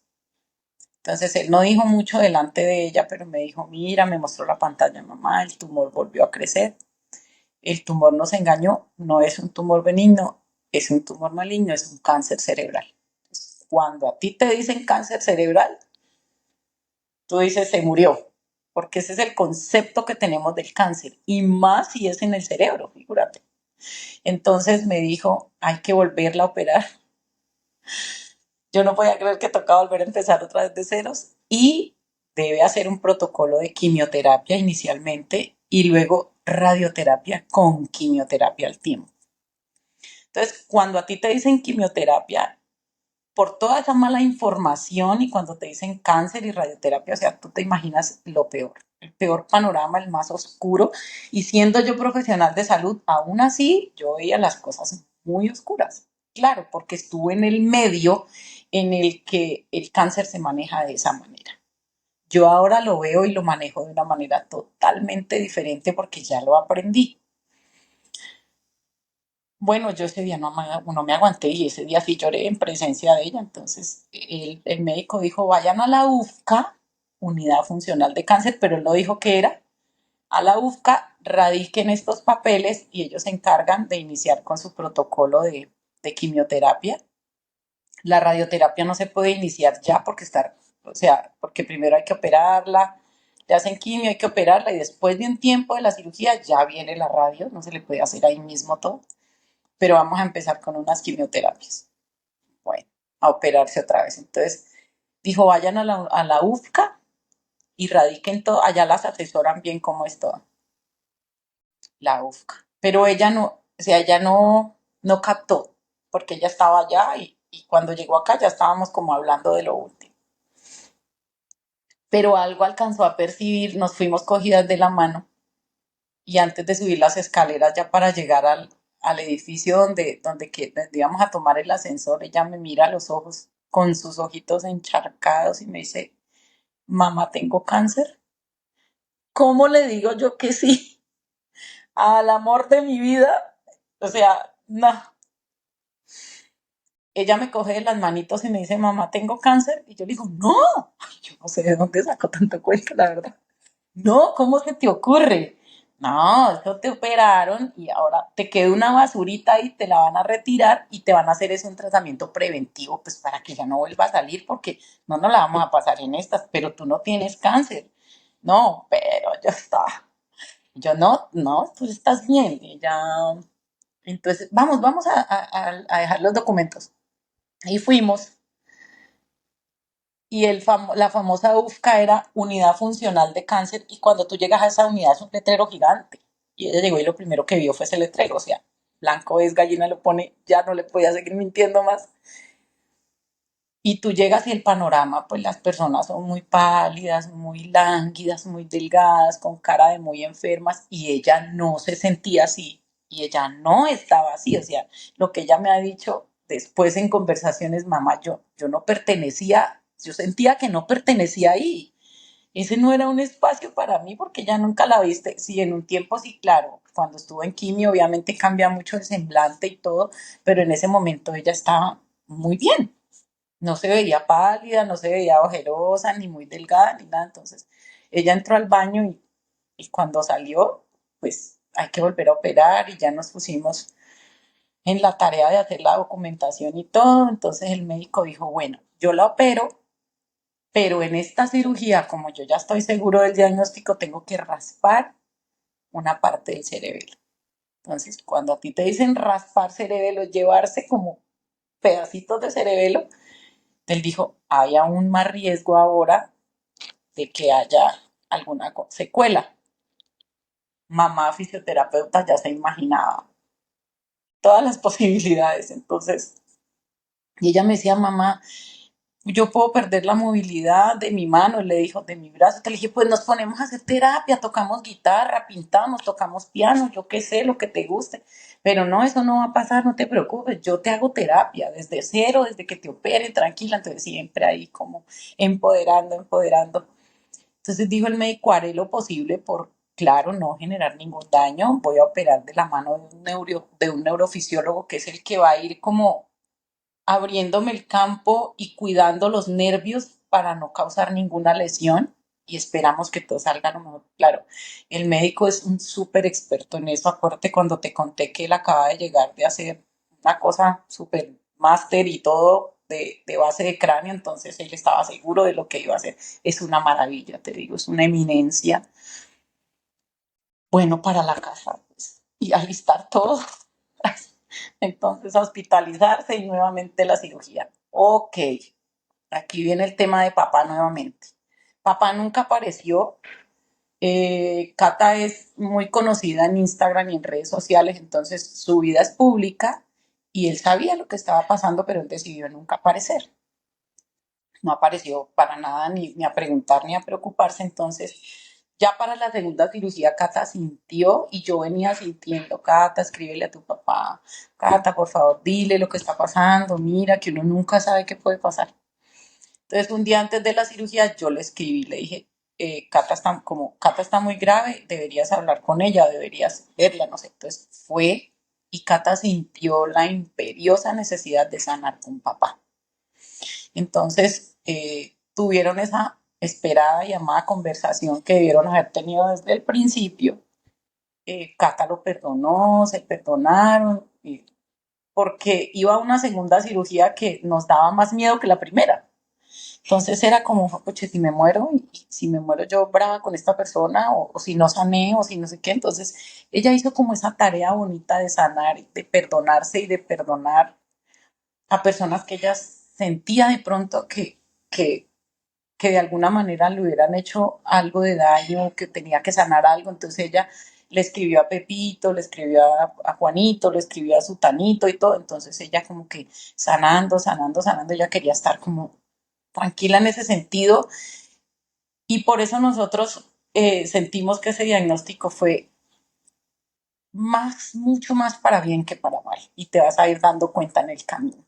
Speaker 1: Entonces él no dijo mucho delante de ella, pero me dijo, mira, me mostró la pantalla, mamá, el tumor volvió a crecer, el tumor nos engañó, no es un tumor benigno, es un tumor maligno, es un cáncer cerebral. Entonces, cuando a ti te dicen cáncer cerebral, tú dices, se murió, porque ese es el concepto que tenemos del cáncer, y más si es en el cerebro, figúrate. Entonces me dijo, hay que volverla a operar. Yo no podía creer que tocaba volver a empezar otra vez de ceros y debe hacer un protocolo de quimioterapia inicialmente y luego radioterapia con quimioterapia al tiempo. Entonces, cuando a ti te dicen quimioterapia, por toda esa mala información y cuando te dicen cáncer y radioterapia, o sea, tú te imaginas lo peor, el peor panorama, el más oscuro. Y siendo yo profesional de salud, aún así yo veía las cosas muy oscuras. Claro, porque estuve en el medio en el que el cáncer se maneja de esa manera. Yo ahora lo veo y lo manejo de una manera totalmente diferente porque ya lo aprendí. Bueno, yo ese día no me aguanté y ese día sí lloré en presencia de ella. Entonces el médico dijo, vayan a la UFCA, Unidad Funcional de Cáncer, pero él no dijo qué era. A la UFCA, radiquen estos papeles y ellos se encargan de iniciar con su protocolo de quimioterapia. La radioterapia no se puede iniciar ya o sea, porque primero hay que operarla, le hacen quimio, hay que operarla y después de un tiempo de la cirugía ya viene la radio, no se le puede hacer ahí mismo todo. pero vamos a empezar con unas quimioterapias. Bueno, a operarse otra vez. Entonces dijo, vayan a la UFCA y radiquen todo, allá las asesoran bien cómo es todo, la UFCA. Pero ella no, o sea, ella no captó, porque ella estaba allá y cuando llegó acá ya estábamos como hablando de lo último. Pero algo alcanzó a percibir, nos fuimos cogidas de la mano y antes de subir las escaleras ya para llegar al edificio donde íbamos a tomar el ascensor, ella me mira a los ojos con sus ojitos encharcados y me dice, mamá, ¿tengo cáncer? ¿Cómo le digo yo que sí al amor de mi vida? O sea, no. Ella me coge de las manitos y me dice, mamá, ¿tengo cáncer? Y yo le digo, no. Ay, yo no sé de dónde sacó tanto cuento, la verdad. No, ¿cómo se te ocurre? No, eso te operaron y ahora te queda una basurita y te la van a retirar y te van a hacer un tratamiento preventivo, pues para que ya no vuelva a salir, porque no nos la vamos a pasar en estas, pero tú no tienes cáncer. No, pero yo estaba, yo no, tú estás bien. Y ya, entonces, vamos a dejar los documentos. Ahí fuimos y la famosa UFCA era Unidad Funcional de Cáncer y cuando tú llegas a esa unidad es un letrero gigante. Y ella llegó y lo primero que vio fue ese letrero, o sea, blanco es, gallina lo pone, ya no le podía seguir mintiendo más. Y tú llegas y el panorama, pues las personas son muy pálidas, muy lánguidas, muy delgadas, con cara de muy enfermas y ella no se sentía así y ella no estaba así, o sea, lo que ella me ha dicho después en conversaciones, mamá, yo no pertenecía, yo sentía que no pertenecía ahí. Ese no era un espacio para mí porque ya nunca la viste. Sí, en un tiempo sí, claro, cuando estuvo en quimio obviamente cambia mucho el semblante y todo, pero en ese momento ella estaba muy bien, no se veía pálida, no se veía ojerosa, ni muy delgada, ni nada. Entonces, ella entró al baño y cuando salió, pues hay que volver a operar y ya nos pusimos en la tarea de hacer la documentación y todo. Entonces el médico dijo, bueno, yo la opero, pero en esta cirugía, como yo ya estoy seguro del diagnóstico, tengo que raspar una parte del cerebelo. Entonces, cuando a ti te dicen raspar cerebelo, llevarse como pedacitos de cerebelo, él dijo, hay aún más riesgo ahora de que haya alguna secuela. Mamá fisioterapeuta ya se imaginaba todas las posibilidades. Entonces, y ella me decía, mamá, yo puedo perder la movilidad de mi mano, le dijo, de mi brazo. Te le dije, pues nos ponemos a hacer terapia, tocamos guitarra, pintamos, tocamos piano, yo qué sé, lo que te guste. Pero no, eso no va a pasar, no te preocupes, yo te hago terapia desde cero, desde que te operen, tranquila. Entonces siempre ahí como empoderando, empoderando. Entonces dijo el médico, haré lo posible por, claro, no generar ningún daño. Voy a operar de la mano de un neurofisiólogo que es el que va a ir como abriéndome el campo y cuidando los nervios para no causar ninguna lesión y esperamos que todo salga lo mejor. Claro, el médico es un súper experto en eso. Acuérdate cuando te conté que él acaba de llegar de hacer una cosa súper máster y todo de base de cráneo, entonces él estaba seguro de lo que iba a hacer. Es una maravilla, te digo, es una eminencia. Bueno, para la casa, pues, y alistar todo. Entonces, hospitalizarse y nuevamente la cirugía. Ok, aquí viene el tema de papá nuevamente. Papá nunca apareció. Cata es muy conocida en Instagram y en redes sociales, entonces su vida es pública y él sabía lo que estaba pasando, pero él decidió nunca aparecer. No apareció para nada, ni a preguntar ni a preocuparse. Entonces, ya para la segunda cirugía, Cata sintió y yo venía sintiendo, Cata, escríbele a tu papá, Cata, por favor, dile lo que está pasando, mira que uno nunca sabe qué puede pasar. Entonces, un día antes de la cirugía, yo le escribí, le dije, Cata está muy grave, deberías hablar con ella, deberías verla, no sé. Entonces fue y Cata sintió la imperiosa necesidad de sanar con papá. Entonces, tuvieron esa esperada y amada conversación que debieron haber tenido desde el principio. Cata lo perdonó, se perdonaron, porque iba a una segunda cirugía que nos daba más miedo que la primera. Entonces era como, oye, si me muero, y si me muero yo brava con esta persona, o si no sané, o si no sé qué. Entonces ella hizo como esa tarea bonita de sanar, de perdonarse y de perdonar a personas que ella sentía de pronto que, que de alguna manera le hubieran hecho algo de daño, que tenía que sanar algo. Entonces ella le escribió a Pepito, le escribió a Juanito, le escribió a Sutanito y todo. Entonces ella como que sanando, sanando, sanando, ella quería estar como tranquila en ese sentido. Y por eso nosotros sentimos que ese diagnóstico fue más, mucho más para bien que para mal. Y te vas a ir dando cuenta en el camino.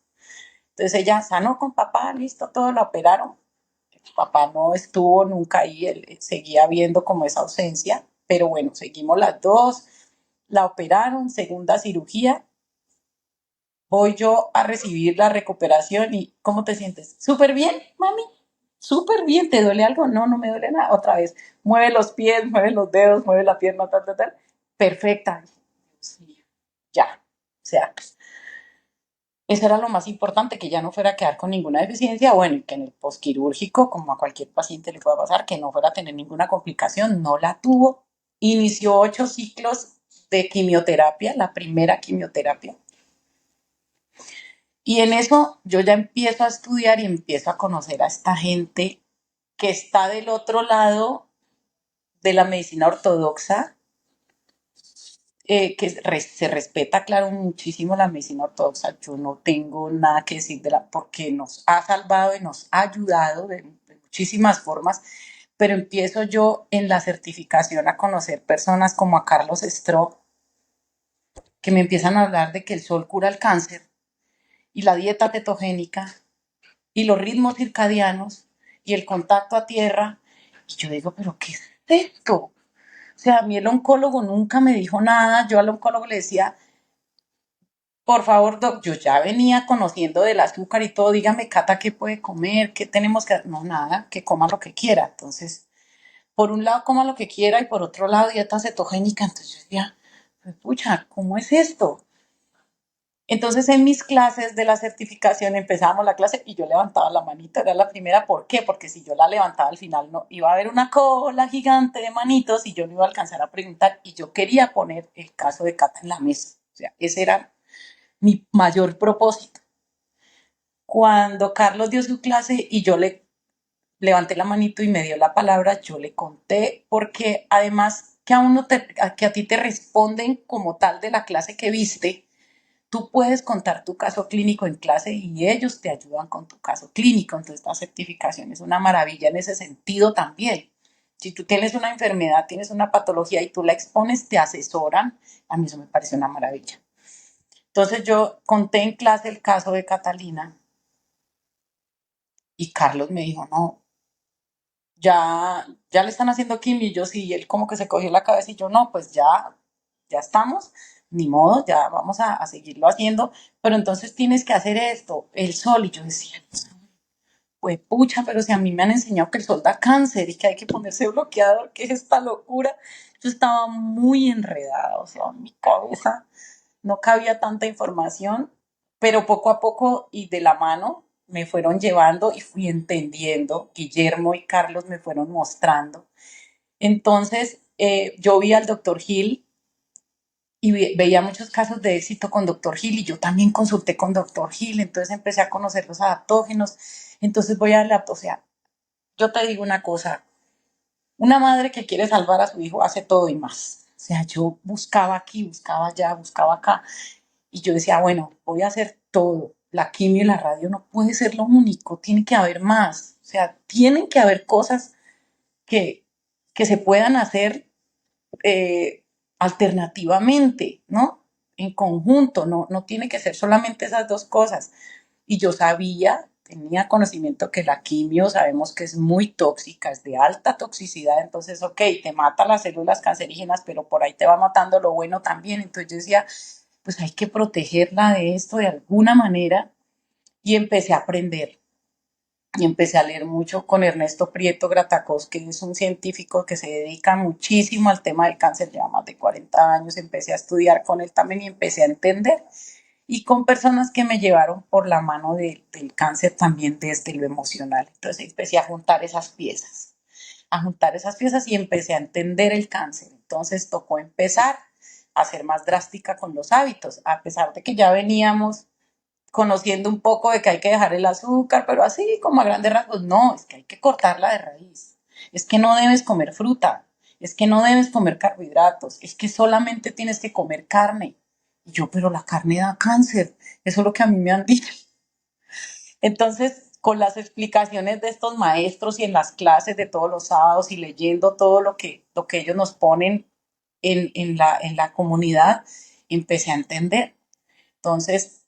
Speaker 1: Entonces ella sanó con papá, listo, todo lo operaron. Papá no estuvo nunca ahí, él seguía viendo como esa ausencia, pero bueno, seguimos las dos, la operaron, segunda cirugía, voy yo a recibir la recuperación y ¿cómo te sientes? Súper bien, mami, súper bien, ¿te duele algo? No, no me duele nada, otra vez, mueve los pies, mueve los dedos, mueve la pierna, tal, tal, tal, perfecta, sí, ya, o sea, eso era lo más importante, que ya no fuera a quedar con ninguna deficiencia, bueno, y que en el posquirúrgico, como a cualquier paciente le pueda pasar, que no fuera a tener ninguna complicación, no la tuvo. Inició 8 ciclos de quimioterapia, la primera quimioterapia. Y en eso yo ya empiezo a estudiar y empiezo a conocer a esta gente que está del otro lado de la medicina ortodoxa, se respeta, claro, muchísimo la medicina ortodoxa. Yo no tengo nada que decir de la, porque nos ha salvado y nos ha ayudado de muchísimas formas, pero empiezo yo en la certificación a conocer personas como a Carlos Stroh, que me empiezan a hablar de que el sol cura el cáncer y la dieta ketogénica y los ritmos circadianos y el contacto a tierra. Y yo digo, pero ¿qué es esto? O sea, a mí el oncólogo nunca me dijo nada. Yo al oncólogo le decía, por favor, doc, yo ya venía conociendo del azúcar y todo, dígame, Cata, ¿qué puede comer? ¿Qué tenemos que...? No, nada, que coma lo que quiera. Entonces, por un lado, coma lo que quiera y por otro lado, dieta cetogénica. Entonces yo decía, pues, pucha, ¿cómo es esto? Entonces, en mis clases de la certificación empezábamos la clase y yo levantaba la manita, era la primera. ¿Por qué? Porque si yo la levantaba al final no iba a haber una cola gigante de manitos y yo no iba a alcanzar a preguntar, y yo quería poner el caso de Cata en la mesa. O sea, ese era mi mayor propósito. Cuando Carlos dio su clase y yo le levanté la manito y me dio la palabra, yo le conté, porque además que que a ti te responden como tal de la clase que viste, tú puedes contar tu caso clínico en clase y ellos te ayudan con tu caso clínico. Entonces, la certificación es una maravilla en ese sentido también. Si tú tienes una enfermedad, tienes una patología y tú la expones, te asesoran. A mí eso me parece una maravilla. Entonces, yo conté en clase el caso de Catalina y Carlos me dijo, no, ya le están haciendo quimio. Y yo sí, y él como que se cogió la cabeza y yo no, pues ya estamos, ni modo, ya vamos a seguirlo haciendo, pero entonces tienes que hacer esto, el sol. Y yo decía, pues pucha, pero si a mí me han enseñado que el sol da cáncer y que hay que ponerse bloqueador, ¿qué es esta locura? Yo estaba muy enredada, o sea, en mi cabeza no cabía tanta información, pero poco a poco y de la mano me fueron llevando y fui entendiendo. Guillermo y Carlos me fueron mostrando. Entonces, yo vi al doctor Gil y veía muchos casos de éxito con doctor Gil, y yo también consulté con doctor Gil. Entonces empecé a conocer los adaptógenos. Entonces voy a la, o sea, yo te digo una cosa, una madre que quiere salvar a su hijo hace todo y más. O sea, yo buscaba aquí, buscaba allá, buscaba acá. Y yo decía, bueno, voy a hacer todo. La quimio y la radio no puede ser lo único, tiene que haber más. O sea, tienen que haber cosas que, que se puedan hacer alternativamente, ¿no? En conjunto, no tiene que ser solamente esas dos cosas. Y yo sabía, tenía conocimiento que la quimio sabemos que es muy tóxica, es de alta toxicidad. Entonces, ok, te mata las células cancerígenas, pero por ahí te va matando lo bueno también. Entonces yo decía, pues hay que protegerla de esto de alguna manera. Y empecé a aprender y empecé a leer mucho con Ernesto Prieto Gratacós, que es un científico que se dedica muchísimo al tema del cáncer, lleva más de 40 años. Empecé a estudiar con él también y empecé a entender. y con personas que me llevaron por la mano del cáncer también desde lo emocional. Entonces empecé a juntar esas piezas y empecé a entender el cáncer. Entonces tocó empezar a ser más drástica con los hábitos, a pesar de que ya veníamos conociendo un poco de que hay que dejar el azúcar, pero así como a grandes rasgos, no, es que hay que cortarla de raíz. Es que no debes comer fruta, es que no debes comer carbohidratos, es que solamente tienes que comer carne. Y yo, pero la carne da cáncer, eso es lo que a mí me han dicho. Entonces, con las explicaciones de estos maestros y en las clases de todos los sábados y leyendo todo lo que ellos nos ponen en la comunidad, empecé a entender. Entonces,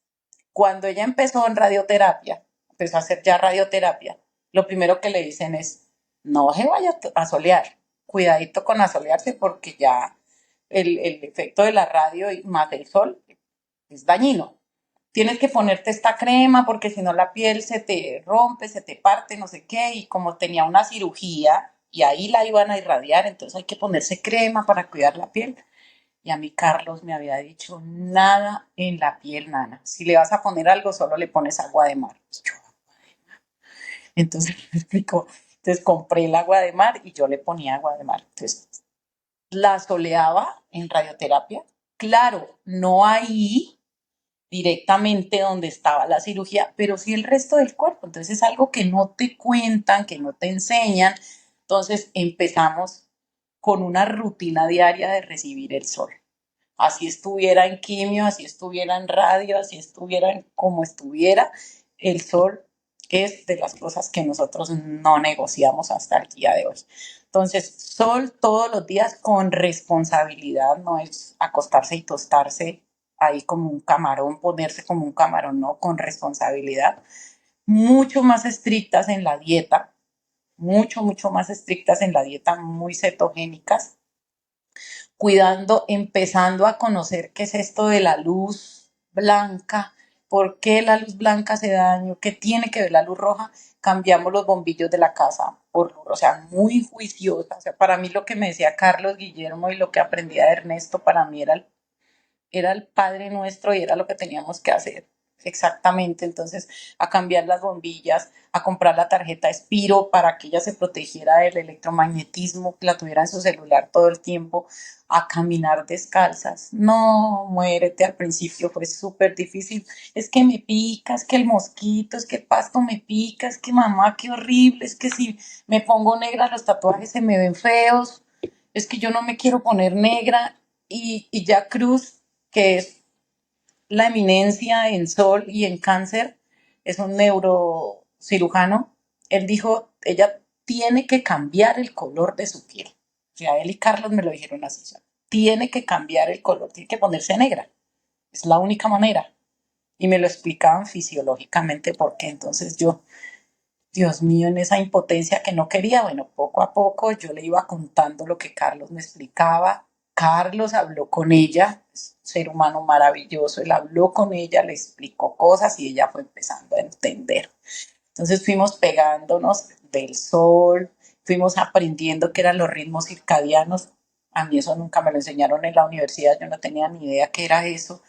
Speaker 1: cuando ella empezó en radioterapia, empezó a hacer ya radioterapia, lo primero que le dicen es, no se vaya a solear, cuidadito con asolearse porque ya el efecto de la radio y más del sol es dañino. Tienes que ponerte esta crema porque si no la piel se te rompe, se te parte, no sé qué, y como tenía una cirugía y ahí la iban a irradiar, entonces hay que ponerse crema para cuidar la piel. Y a mí Carlos me había dicho, nada en la piel, nana. Si le vas a poner algo, solo le pones agua de mar. Entonces me explicó. Entonces compré el agua de mar y yo le ponía agua de mar. Entonces la soleaba en radioterapia. Claro, no ahí directamente donde estaba la cirugía, pero sí el resto del cuerpo. Entonces es algo que no te cuentan, que no te enseñan. Entonces empezamos con una rutina diaria de recibir el sol. Así estuviera en quimio, así estuviera en radio, así estuviera en como estuviera, el sol es de las cosas que nosotros no negociamos hasta el día de hoy. Entonces, sol todos los días con responsabilidad, no es acostarse y tostarse ahí como un camarón, ponerse como un camarón, no, con responsabilidad. Mucho más estrictas en la dieta, mucho más estrictas en la dieta, muy cetogénicas, cuidando, empezando a conocer qué es esto de la luz blanca, por qué la luz blanca hace daño, qué tiene que ver la luz roja. Cambiamos los bombillos de la casa por luz, o sea, muy juiciosa. O sea, para mí lo que me decía Carlos Guillermo y lo que aprendía de Ernesto, para mí era el Padre Nuestro y era lo que teníamos que hacer. Exactamente, entonces a cambiar las bombillas, a comprar la tarjeta Espiro para que ella se protegiera del electromagnetismo, que la tuviera en su celular todo el tiempo, a caminar descalzas. No, muérete, al principio fue súper difícil. Es que me pica, es que el mosquito, es que el pasto me pica, es que mamá, qué horrible, es que si me pongo negra los tatuajes se me ven feos, es que yo no me quiero poner negra. Y ya Cruz, que es la eminencia en Sol y en Cáncer, es un neurocirujano, él dijo, ella tiene que cambiar el color de su piel. O sea, él y Carlos me lo dijeron así, o sea, tiene que cambiar el color, tiene que ponerse negra. Es la única manera. Y me lo explicaban fisiológicamente porque entonces yo, Dios mío, en esa impotencia que no quería, bueno, poco a poco yo le iba contando lo que Carlos me explicaba. Carlos habló con ella, es un ser humano maravilloso, él habló con ella, le explicó cosas y ella fue empezando a entender. Entonces fuimos pegándonos del sol, fuimos aprendiendo qué eran los ritmos circadianos. A mí eso nunca me lo enseñaron en la universidad, yo no tenía ni idea qué era eso.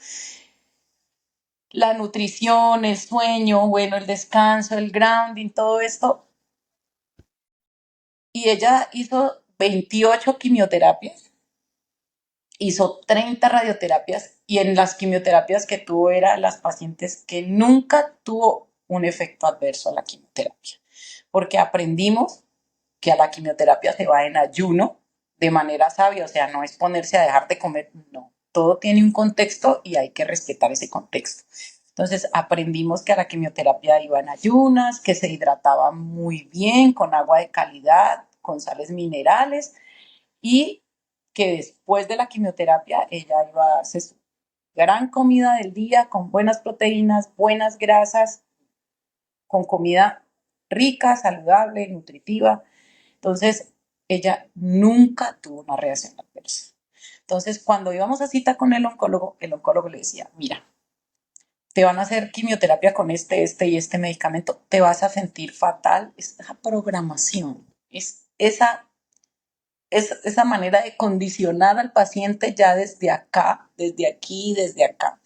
Speaker 1: La nutrición, el sueño, bueno, el descanso, el grounding, todo esto. Y ella hizo 28 quimioterapias, hizo 30 radioterapias y en las quimioterapias que tuvo eran las pacientes que nunca tuvo un efecto adverso a la quimioterapia, porque aprendimos que a la quimioterapia se va en ayuno de manera sabia, o sea, no es ponerse a dejar de comer, no, todo tiene un contexto y hay que respetar ese contexto. Entonces aprendimos que a la quimioterapia iba en ayunas, que se hidrataba muy bien, con agua de calidad, con sales minerales y que después de la quimioterapia ella iba a hacer su gran comida del día con buenas proteínas, buenas grasas, con comida rica, saludable, nutritiva. Entonces, ella nunca tuvo una reacción adversa. Entonces, cuando íbamos a cita con el oncólogo le decía, mira, te van a hacer quimioterapia con este y este medicamento, te vas a sentir fatal. Es esa programación, es esa manera de condicionar al paciente ya desde acá, desde aquí, desde acá.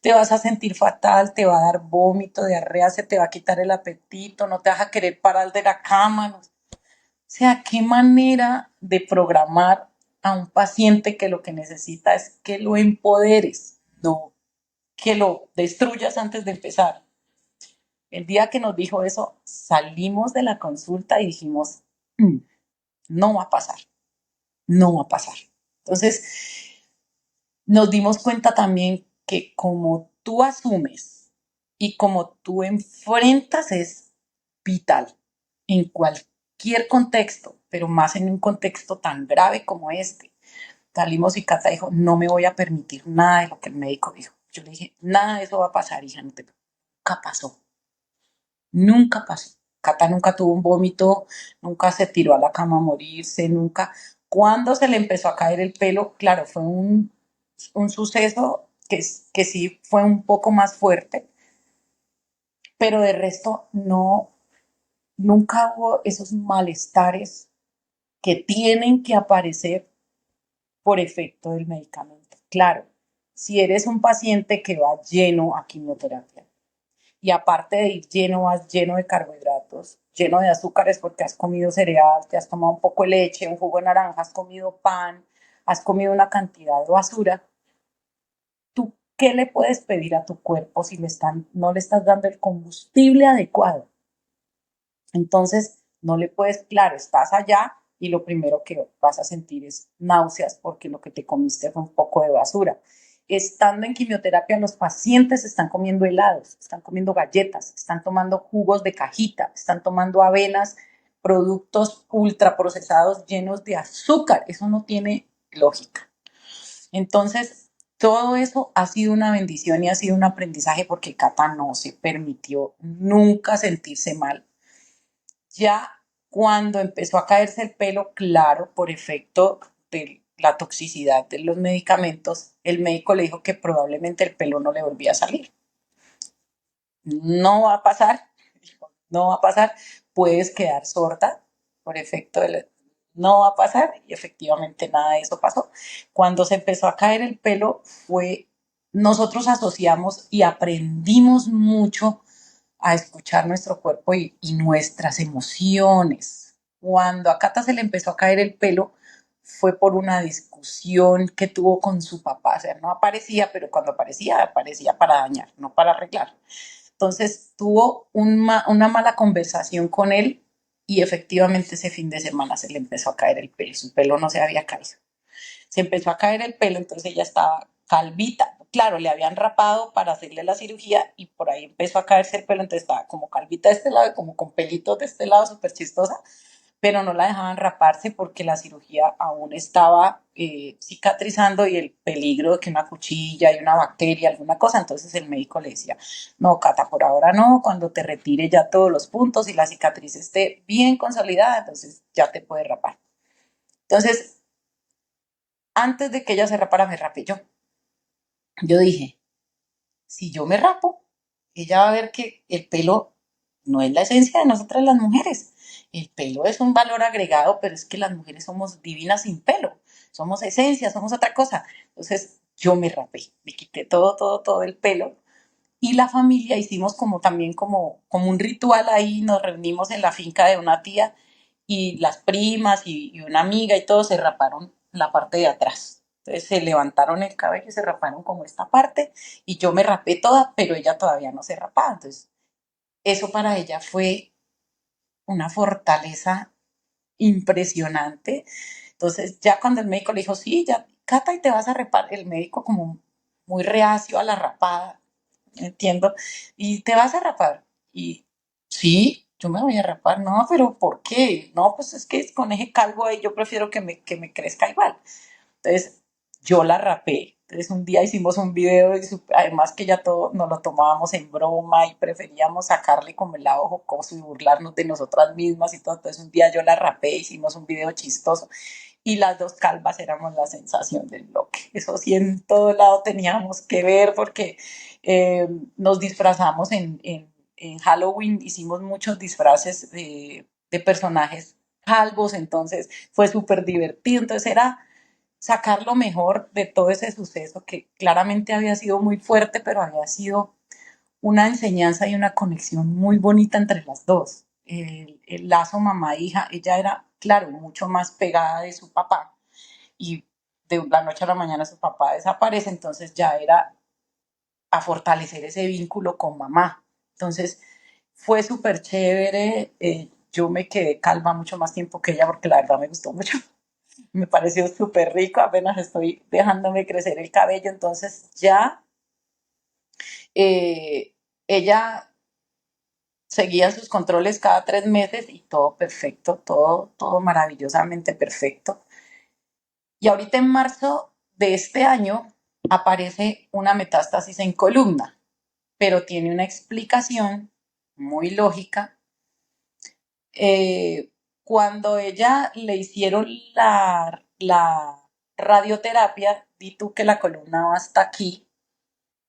Speaker 1: te vas a sentir fatal, te va a dar vómito, diarrea, se te va a quitar el apetito, no te vas a querer parar de la cama. O sea, qué manera de programar a un paciente que lo que necesita es que lo empoderes, no que lo destruyas antes de empezar. El día que nos dijo eso, salimos de la consulta y dijimos, no va a pasar, no va a pasar. Entonces, nos dimos cuenta también que como tú asumes y como tú enfrentas es vital en cualquier contexto, pero más en un contexto tan grave como este. Salimos y Cata dijo, no me voy a permitir nada de lo que el médico dijo. Yo le dije, nada de eso va a pasar, hija, no te... Nunca pasó, nunca pasó. Cata nunca tuvo un vómito, nunca se tiró a la cama a morirse, nunca. Cuando se le empezó a caer el pelo, claro, fue un suceso que sí fue un poco más fuerte, pero de resto no, nunca hubo esos malestares que tienen que aparecer por efecto del medicamento. Claro, si eres un paciente que va lleno a quimioterapia y aparte de ir lleno, vas lleno de carbohidratos, lleno de azúcares porque has comido cereal, te has tomado un poco de leche, un jugo de naranja, has comido pan, has comido una cantidad de basura, ¿tú qué le puedes pedir a tu cuerpo si no le estás dando el combustible adecuado? Entonces, no le puedes, claro, estás allá y lo primero que vas a sentir es náuseas porque lo que te comiste fue un poco de basura. Estando en quimioterapia, los pacientes están comiendo helados, están comiendo galletas, están tomando jugos de cajita, están tomando avenas, productos ultraprocesados llenos de azúcar. Eso no tiene lógica. Entonces, todo eso ha sido una bendición y ha sido un aprendizaje porque Cata no se permitió nunca sentirse mal. Ya cuando empezó a caerse el pelo, claro, por efecto de la toxicidad de los medicamentos, el médico le dijo que probablemente el pelo no le volvía a salir. No va a pasar, no va a pasar, puedes quedar sorda por efecto de... No va a pasar y efectivamente nada de eso pasó. Cuando se empezó a caer el pelo fue, nosotros asociamos y aprendimos mucho a escuchar nuestro cuerpo y nuestras emociones. Cuando a Cata se le empezó a caer el pelo, fue por una discusión que tuvo con su papá. O sea, no aparecía, pero cuando aparecía, aparecía para dañar, no para arreglar. Entonces tuvo una mala conversación con él y efectivamente ese fin de semana se le empezó a caer el pelo. Su pelo no se había caído. Se empezó a caer el pelo, entonces ella estaba calvita. Claro, le habían rapado para hacerle la cirugía y por ahí empezó a caerse el pelo, entonces estaba como calvita de este lado y como con pelitos de este lado, súper chistosa, pero no la dejaban raparse porque la cirugía aún estaba cicatrizando y el peligro de que una cuchilla y una bacteria, alguna cosa, entonces el médico le decía, no, Cata, por ahora no, cuando te retire ya todos los puntos y la cicatriz esté bien consolidada, entonces ya te puedes rapar. Entonces, antes de que ella se rapara, me rapé yo. Yo dije, si yo me rapo, ella va a ver que el pelo no es la esencia de nosotras las mujeres. El pelo es un valor agregado, pero es que las mujeres somos divinas sin pelo. Somos esencia, somos otra cosa. Entonces yo me rapé, me quité todo el pelo. Y la familia hicimos como también como un ritual ahí, nos reunimos en la finca de una tía y las primas y una amiga y todos se raparon la parte de atrás. Entonces se levantaron el cabello y se raparon como esta parte y yo me rapé toda, pero ella todavía no se rapaba. Entonces eso para ella fue una fortaleza impresionante. Entonces ya cuando el médico le dijo, sí, ya, Cata, y te vas a rapar, el médico como muy reacio a la rapada, entiendo, y te vas a rapar. Y sí, yo me voy a rapar, no, pero ¿por qué? No, pues es que con ese calvo ahí yo prefiero que me crezca igual. Entonces, yo la rapé. Entonces, un día hicimos un video y además que ya todo nos lo tomábamos en broma y preferíamos sacarle como el lado jocoso y burlarnos de nosotras mismas y todo. Entonces, un día yo la rapé, hicimos un video chistoso y las dos calvas éramos la sensación del bloque. Eso sí, en todo lado teníamos que ver porque nos disfrazamos en Halloween, hicimos muchos disfraces de personajes calvos, entonces fue súper divertido. Entonces, era sacar lo mejor de todo ese suceso que claramente había sido muy fuerte, pero había sido una enseñanza y una conexión muy bonita entre las dos. El lazo mamá-hija, ella era, claro, mucho más pegada de su papá y de la noche a la mañana su papá desaparece, entonces ya era a fortalecer ese vínculo con mamá. Entonces fue súper chévere, yo me quedé calma mucho más tiempo que ella porque la verdad me gustó mucho. Me pareció súper rico, apenas estoy dejándome crecer el cabello, entonces ya eh, ella seguía sus controles cada 3 meses y todo perfecto, todo maravillosamente perfecto. Y ahorita en marzo de este año aparece una metástasis en columna, pero tiene una explicación muy lógica. Cuando ella le hicieron la radioterapia, di tú que la columna va hasta aquí.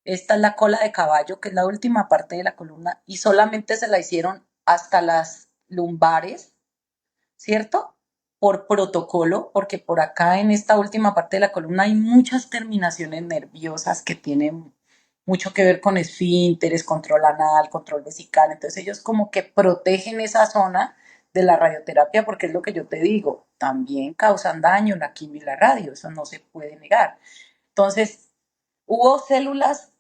Speaker 1: Esta es la cola de caballo, que es la última parte de la columna, y solamente se la hicieron hasta las lumbares, ¿cierto? Por protocolo, porque por acá en esta última parte de la columna hay muchas terminaciones nerviosas que tienen mucho que ver con esfínteres, control anal, control vesical. Entonces ellos como que protegen esa zona de la radioterapia porque es lo que yo te digo, también causan daño la quimio y la radio, eso no se puede negar. Entonces hubo células,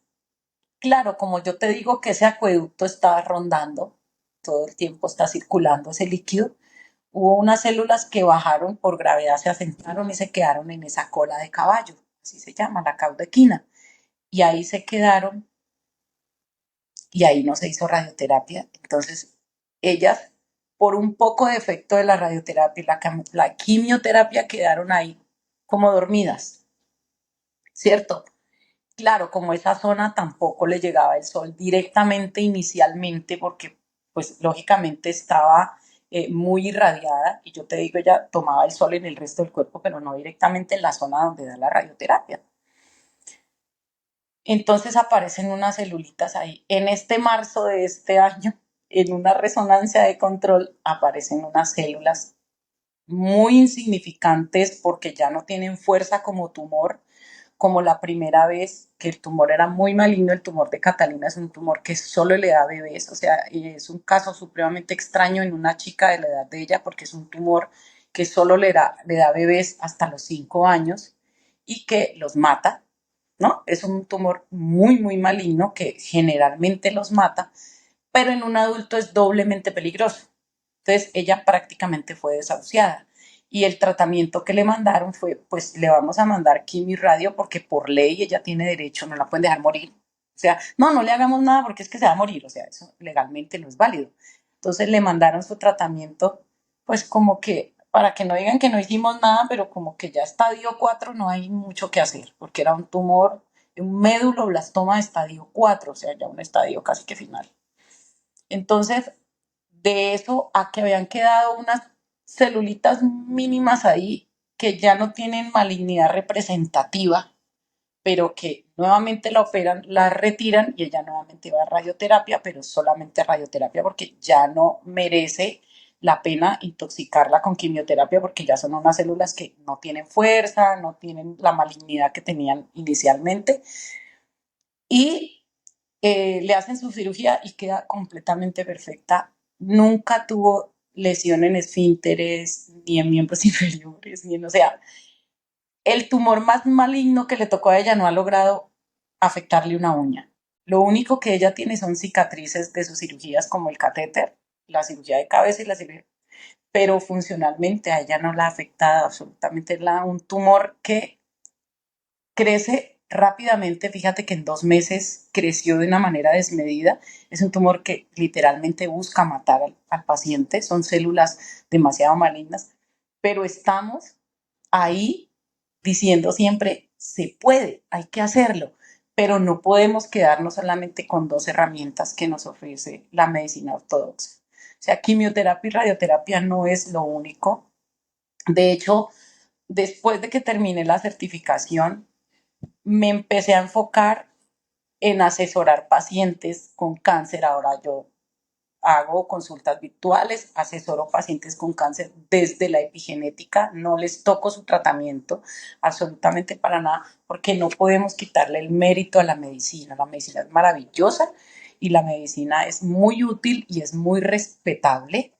Speaker 1: claro, como yo te digo que ese acueducto está rondando, todo el tiempo está circulando ese líquido, hubo unas células que bajaron por gravedad, se asentaron y se quedaron en esa cola de caballo, así se llama, la caudequina. Y ahí se quedaron y ahí no se hizo radioterapia. Entonces, ellas, por un poco de efecto de la radioterapia y la quimioterapia, quedaron ahí como dormidas, ¿cierto? Claro, como esa zona tampoco le llegaba el sol directamente inicialmente, porque pues lógicamente estaba muy irradiada, y yo te digo, ella tomaba el sol en el resto del cuerpo, pero no directamente en la zona donde da la radioterapia. Entonces aparecen unas celulitas ahí. En este marzo de este año, en una resonancia de control, aparecen unas células muy insignificantes porque ya no tienen fuerza como tumor, como la primera vez que el tumor era muy maligno. El tumor de Catalina es un tumor que solo le da bebés, o sea, es un caso supremamente extraño en una chica de la edad de ella porque es un tumor que solo le da bebés hasta los 5 años y que los mata, ¿no? Es un tumor muy, muy maligno que generalmente los mata, pero en un adulto es doblemente peligroso. Entonces ella prácticamente fue desahuciada y el tratamiento que le mandaron fue, pues le vamos a mandar quimio y radio porque por ley ella tiene derecho, no la pueden dejar morir. O sea, no, no le hagamos nada porque es que se va a morir, o sea, eso legalmente no es válido. Entonces le mandaron su tratamiento, pues como que, para que no digan que no hicimos nada, pero como que ya estadio 4 no hay mucho que hacer, porque era un tumor, un méduloblastoma de estadio 4, o sea, ya un estadio casi que final. Entonces, de eso a que habían quedado unas celulitas mínimas ahí que ya no tienen malignidad representativa, pero que nuevamente la operan, la retiran y ella nuevamente va a radioterapia, pero solamente radioterapia porque ya no merece la pena intoxicarla con quimioterapia porque ya son unas células que no tienen fuerza, no tienen la malignidad que tenían inicialmente y le hacen su cirugía y queda completamente perfecta. Nunca tuvo lesión en esfínteres, ni en miembros inferiores, ni en, o sea, el tumor más maligno que le tocó a ella no ha logrado afectarle una uña. Lo único que ella tiene son cicatrices de sus cirugías como el catéter, la cirugía de cabeza y la cirugía, pero funcionalmente a ella no la ha afectado absolutamente. Es un tumor que crece rápidamente, fíjate que en 2 meses creció de una manera desmedida, es un tumor que literalmente busca matar al paciente, son células demasiado malignas, pero estamos ahí diciendo siempre, se puede, hay que hacerlo, pero no podemos quedarnos solamente con 2 herramientas que nos ofrece la medicina ortodoxa. O sea, quimioterapia y radioterapia no es lo único. De hecho, después de que terminé la certificación, me empecé a enfocar en asesorar pacientes con cáncer. Ahora yo hago consultas virtuales, asesoro pacientes con cáncer desde la epigenética, no les toco su tratamiento absolutamente para nada, porque no podemos quitarle el mérito a la medicina. La medicina es maravillosa y la medicina es muy útil y es muy respetable,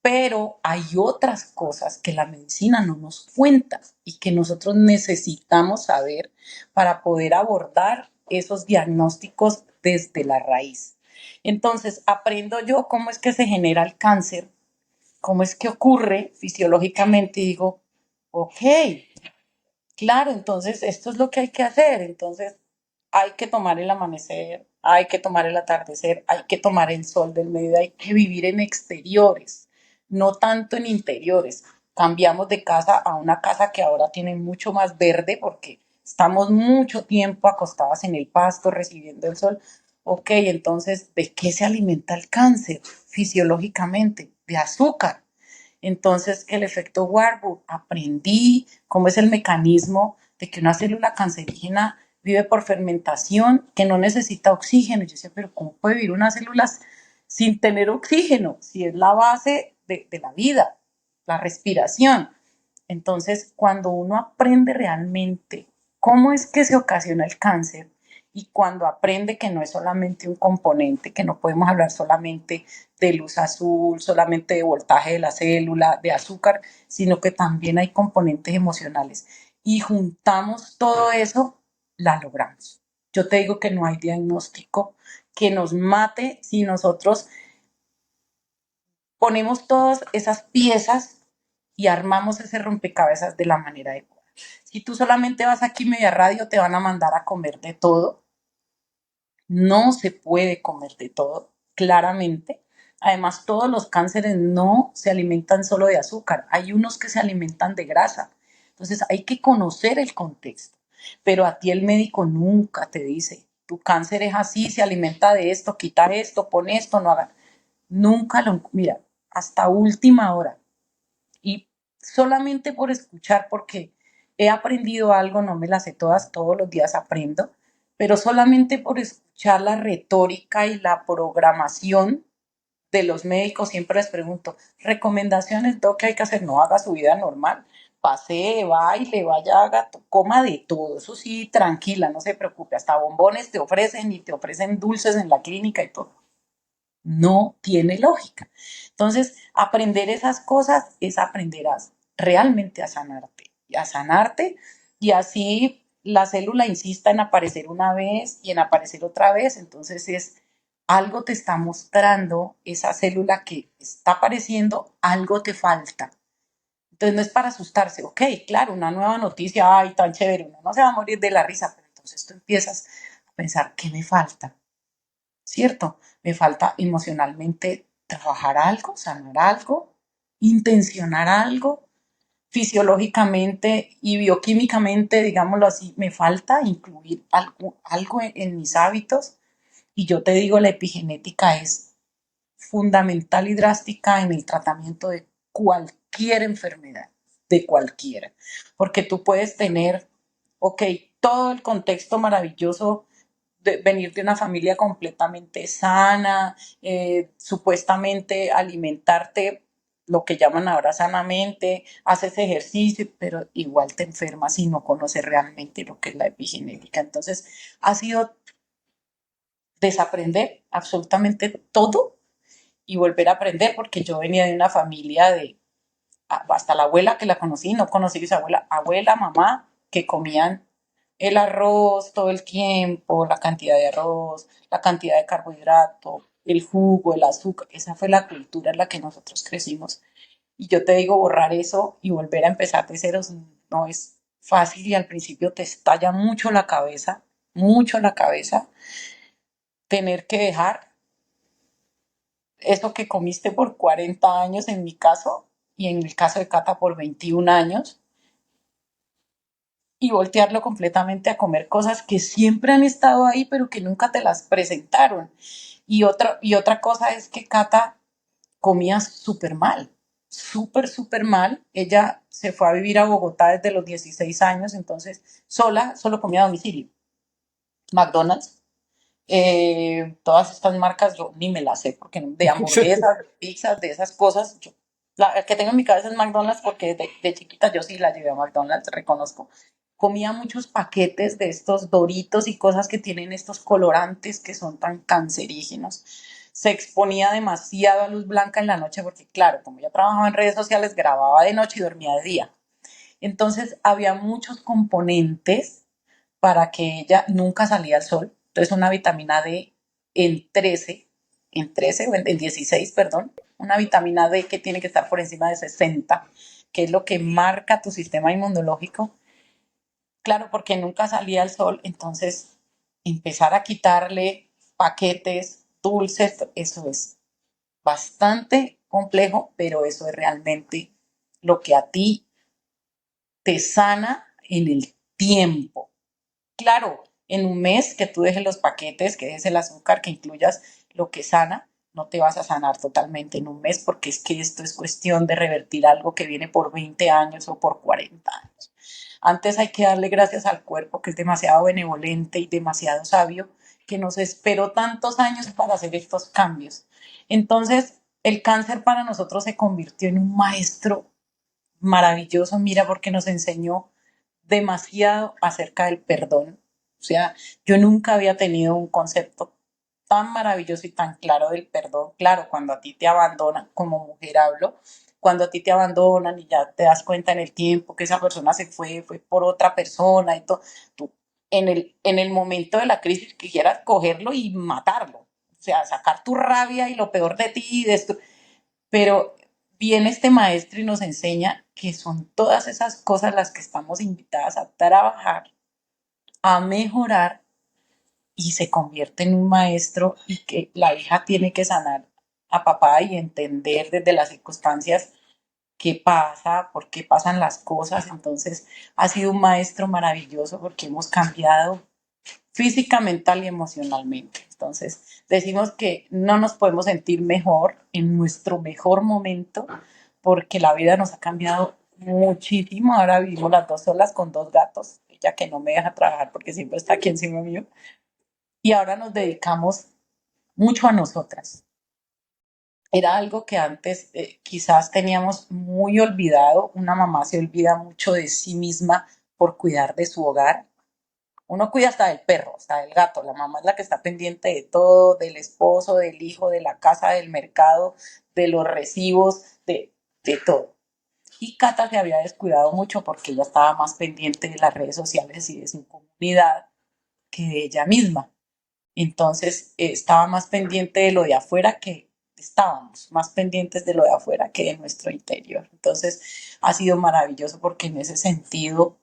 Speaker 1: pero hay otras cosas que la medicina no nos cuenta y que nosotros necesitamos saber para poder abordar esos diagnósticos desde la raíz. Entonces, aprendo yo cómo es que se genera el cáncer, cómo es que ocurre fisiológicamente y digo, ok, claro, entonces esto es lo que hay que hacer. Entonces hay que tomar el amanecer, hay que tomar el atardecer, hay que tomar el sol del mediodía, hay que vivir en exteriores, no tanto en interiores. Cambiamos de casa a una casa que ahora tiene mucho más verde porque estamos mucho tiempo acostadas en el pasto recibiendo el sol. Ok, entonces, ¿de qué se alimenta el cáncer fisiológicamente? De azúcar. Entonces, el efecto Warburg, aprendí cómo es el mecanismo de que una célula cancerígena vive por fermentación, que no necesita oxígeno. Yo decía, pero ¿cómo puede vivir una célula sin tener oxígeno? Si es la base de la vida, la respiración. Entonces, cuando uno aprende realmente cómo es que se ocasiona el cáncer y cuando aprende que no es solamente un componente, que no podemos hablar solamente de luz azul, solamente de voltaje de la célula, de azúcar, sino que también hay componentes emocionales. Y juntamos todo eso, la logramos. Yo te digo que no hay diagnóstico que nos mate si nosotros ponemos todas esas piezas y armamos ese rompecabezas de la manera adecuada. Si tú solamente vas aquí media radio, te van a mandar a comer de todo. No se puede comer de todo, claramente. Además, todos los cánceres no se alimentan solo de azúcar, hay unos que se alimentan de grasa. Entonces, hay que conocer el contexto. Pero a ti el médico nunca te dice, tu cáncer es así, se alimenta de esto, quita esto, pon esto, no haga. Nunca lo, mira, hasta última hora. Y solamente por escuchar, porque he aprendido algo, no me las sé todas, todos los días aprendo, pero solamente por escuchar la retórica y la programación de los médicos, siempre les pregunto, recomendaciones, ¿qué hay que hacer? No haga su vida normal, pase, baile, vaya, haga, coma de todo, eso sí, tranquila, no se preocupe, hasta bombones te ofrecen y te ofrecen dulces en la clínica y todo. No tiene lógica. Entonces, aprender esas cosas es aprender realmente a sanarte y así la célula insista en aparecer una vez y en aparecer otra vez. Entonces es algo te está mostrando esa célula que está apareciendo, algo te falta. Entonces no es para asustarse, ok, claro, una nueva noticia, ay, tan chévere, uno no se va a morir de la risa, pero entonces tú empiezas a pensar, ¿qué me falta? ¿Cierto? Me falta emocionalmente trabajar algo, sanar algo, intencionar algo, fisiológicamente y bioquímicamente, digámoslo así, me falta incluir algo en mis hábitos. Y yo te digo, la epigenética es fundamental y drástica en el tratamiento de cualquier enfermedad, de cualquiera, porque tú puedes tener, ok, todo el contexto maravilloso de venir de una familia completamente sana, supuestamente alimentarte, lo que llaman ahora sanamente, haces ejercicio, pero igual te enfermas si no conoces realmente lo que es la epigenética. Entonces, ha sido desaprender absolutamente todo y volver a aprender, porque yo venía de una familia de, hasta la abuela que la conocí, no conocí a su abuela, abuela, mamá, que comían el arroz todo el tiempo, la cantidad de arroz, la cantidad de carbohidrato, el jugo, el azúcar, esa fue la cultura en la que nosotros crecimos. Y yo te digo, borrar eso y volver a empezar de ceros no es fácil y al principio te estalla mucho la cabeza, tener que dejar eso que comiste por 40 años en mi caso y en el caso de Cata por 21 años y voltearlo completamente a comer cosas que siempre han estado ahí pero que nunca te las presentaron. Y otra cosa es que Cata comía súper mal, súper mal. Ella se fue a vivir a Bogotá desde los 16 años, entonces sola, solo comía a domicilio. McDonald's, Todas estas marcas yo ni me las sé porque de hamburguesas, de pizzas, de esas cosas, yo, la que tengo en mi cabeza es McDonald's porque de chiquita yo sí la llevé a McDonald's, reconozco. Comía muchos paquetes de estos Doritos y cosas que tienen estos colorantes que son tan cancerígenos. Se exponía demasiado a luz blanca en la noche porque, claro, como ya trabajaba en redes sociales, grababa de noche y dormía de día. Entonces había muchos componentes para que ella nunca salía al sol. Entonces una vitamina D en 13, en 16, perdón, una vitamina D que tiene que estar por encima de 60, que es lo que marca tu sistema inmunológico. Claro, porque nunca salía al sol, entonces empezar a quitarle paquetes, dulces, eso es bastante complejo, pero eso es realmente lo que a ti te sana en el tiempo. Claro, en un mes que tú dejes los paquetes, que dejes el azúcar, que incluyas lo que sana, no te vas a sanar totalmente en un mes porque es que esto es cuestión de revertir algo que viene por 20 años o por 40 años. Antes hay que darle gracias al cuerpo que es demasiado benevolente y demasiado sabio, que nos esperó tantos años para hacer estos cambios. Entonces, el cáncer para nosotros se convirtió en un maestro maravilloso, mira, porque nos enseñó demasiado acerca del perdón. O sea, yo nunca había tenido un concepto tan maravilloso y tan claro del perdón. Claro, cuando a ti te abandonan, como mujer hablo, cuando a ti te abandonan y ya te das cuenta en el tiempo que esa persona se fue por otra persona y todo, tú en el momento de la crisis quisieras cogerlo y matarlo. O sea, sacar tu rabia y lo peor de ti y de esto. Pero viene este maestro y nos enseña que son todas esas cosas las que estamos invitadas a trabajar, a mejorar y se convierte en un maestro y que la hija tiene que sanar a papá y entender desde las circunstancias qué pasa, por qué pasan las cosas. Entonces ha sido un maestro maravilloso porque hemos cambiado física, mental y emocionalmente. Entonces, decimos que no nos podemos sentir mejor en nuestro mejor momento porque la vida nos ha cambiado muchísimo. Ahora vivimos las dos solas con dos gatos, ella que no me deja trabajar porque siempre está aquí encima mío. Y ahora nos dedicamos mucho a nosotras. Era algo que antes quizás teníamos muy olvidado. Una mamá se olvida mucho de sí misma por cuidar de su hogar. Uno cuida hasta del perro, hasta del gato. La mamá es la que está pendiente de todo, del esposo, del hijo, de la casa, del mercado, de los recibos, de todo. Y Cata se había descuidado mucho porque ella estaba más pendiente de las redes sociales y de su comunidad que de ella misma. Entonces estaba más pendiente de lo de afuera que estábamos, más pendientes de lo de afuera que de nuestro interior. Entonces ha sido maravilloso porque en ese sentido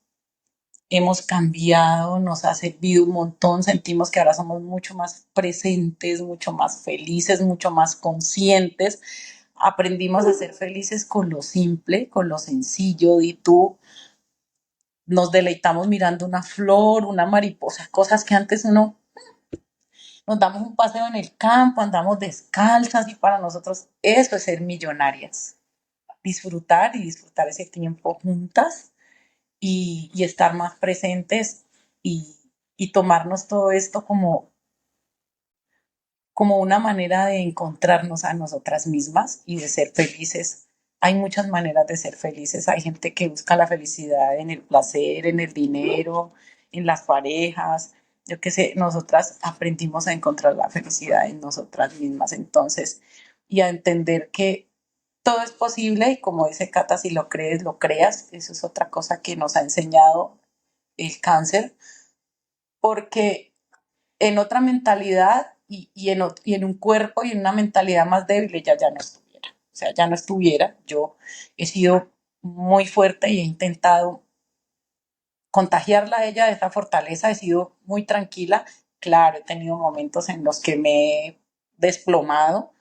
Speaker 1: hemos cambiado, nos ha servido un montón, sentimos que ahora somos mucho más presentes, mucho más felices, mucho más conscientes. Aprendimos a ser felices con lo simple, con lo sencillo, y tú nos deleitamos mirando una flor, una mariposa, cosas que antes uno nos damos un paseo en el campo, andamos descalzas y para nosotros eso es ser millonarias. Disfrutar y disfrutar ese tiempo juntas y estar más presentes y tomarnos todo esto como una manera de encontrarnos a nosotras mismas y de ser felices. Hay muchas maneras de ser felices. Hay gente que busca la felicidad en el placer, en el dinero, en las parejas. Yo qué sé, nosotras aprendimos a encontrar la felicidad en nosotras mismas entonces y a entender que todo es posible y como dice Cata, si lo crees, lo creas. Eso es otra cosa que nos ha enseñado el cáncer, porque en otra mentalidad y en un cuerpo y en una mentalidad más débil ella ya no estuviera. O sea, ya no estuviera. Yo he sido muy fuerte y he intentado contagiarla a ella de esa fortaleza. He sido muy tranquila. Claro, he tenido momentos en los que me he desplomado,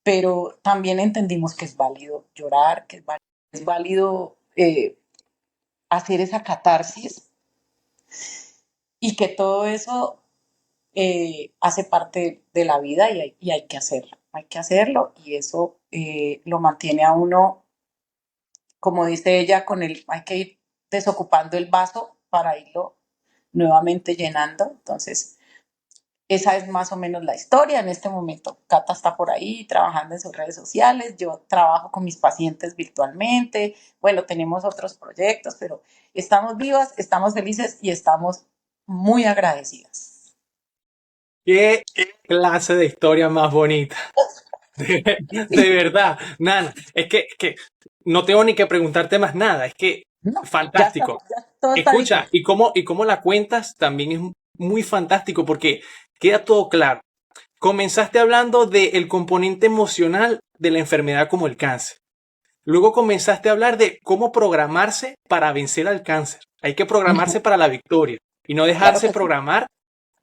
Speaker 1: pero también entendimos que es válido llorar, que es válido hacer esa catarsis y que todo eso hace parte de la vida y hay que hacerlo y eso lo mantiene a uno, como dice ella, hay que ir desocupando el vaso para irlo nuevamente llenando. Entonces, esa es más o menos la historia. En este momento, Cata está por ahí trabajando en sus redes sociales. Yo trabajo con mis pacientes virtualmente. Bueno, tenemos otros proyectos, pero estamos vivas, estamos felices y estamos muy agradecidas.
Speaker 2: Qué clase de historia más bonita. De verdad, Nana. Es que no tengo ni que preguntarte más nada. Es que
Speaker 1: No, ya
Speaker 2: fantástico.
Speaker 1: estamos, ya todo está dicho.
Speaker 2: Escucha, y cómo la cuentas también es muy fantástico porque queda todo claro. Comenzaste hablando del componente emocional de la enfermedad como el cáncer. Luego comenzaste a hablar de cómo programarse para vencer al cáncer. Hay que programarse para la victoria y no
Speaker 1: Claro
Speaker 2: dejarse
Speaker 1: que sí.
Speaker 2: programar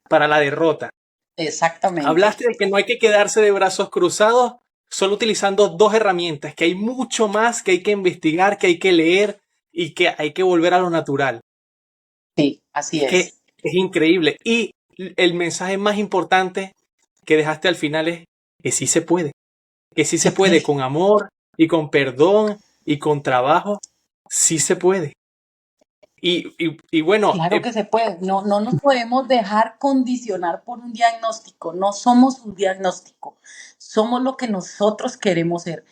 Speaker 2: para la derrota.
Speaker 1: Exactamente.
Speaker 2: Hablaste de que no hay que quedarse de brazos cruzados solo utilizando dos herramientas, que hay mucho más que hay que investigar, que hay que leer y que hay que volver a lo natural.
Speaker 1: Sí, así
Speaker 2: Es que
Speaker 1: es.
Speaker 2: es increíble. Y el mensaje más importante que dejaste al final es que sí se puede, que sí se
Speaker 1: Se
Speaker 2: puede
Speaker 1: puede.
Speaker 2: con amor y con perdón y con trabajo, sí se puede. Y bueno,
Speaker 1: Claro que se puede. No, no nos podemos dejar condicionar por un diagnóstico. No somos un diagnóstico. Somos lo que nosotros queremos ser.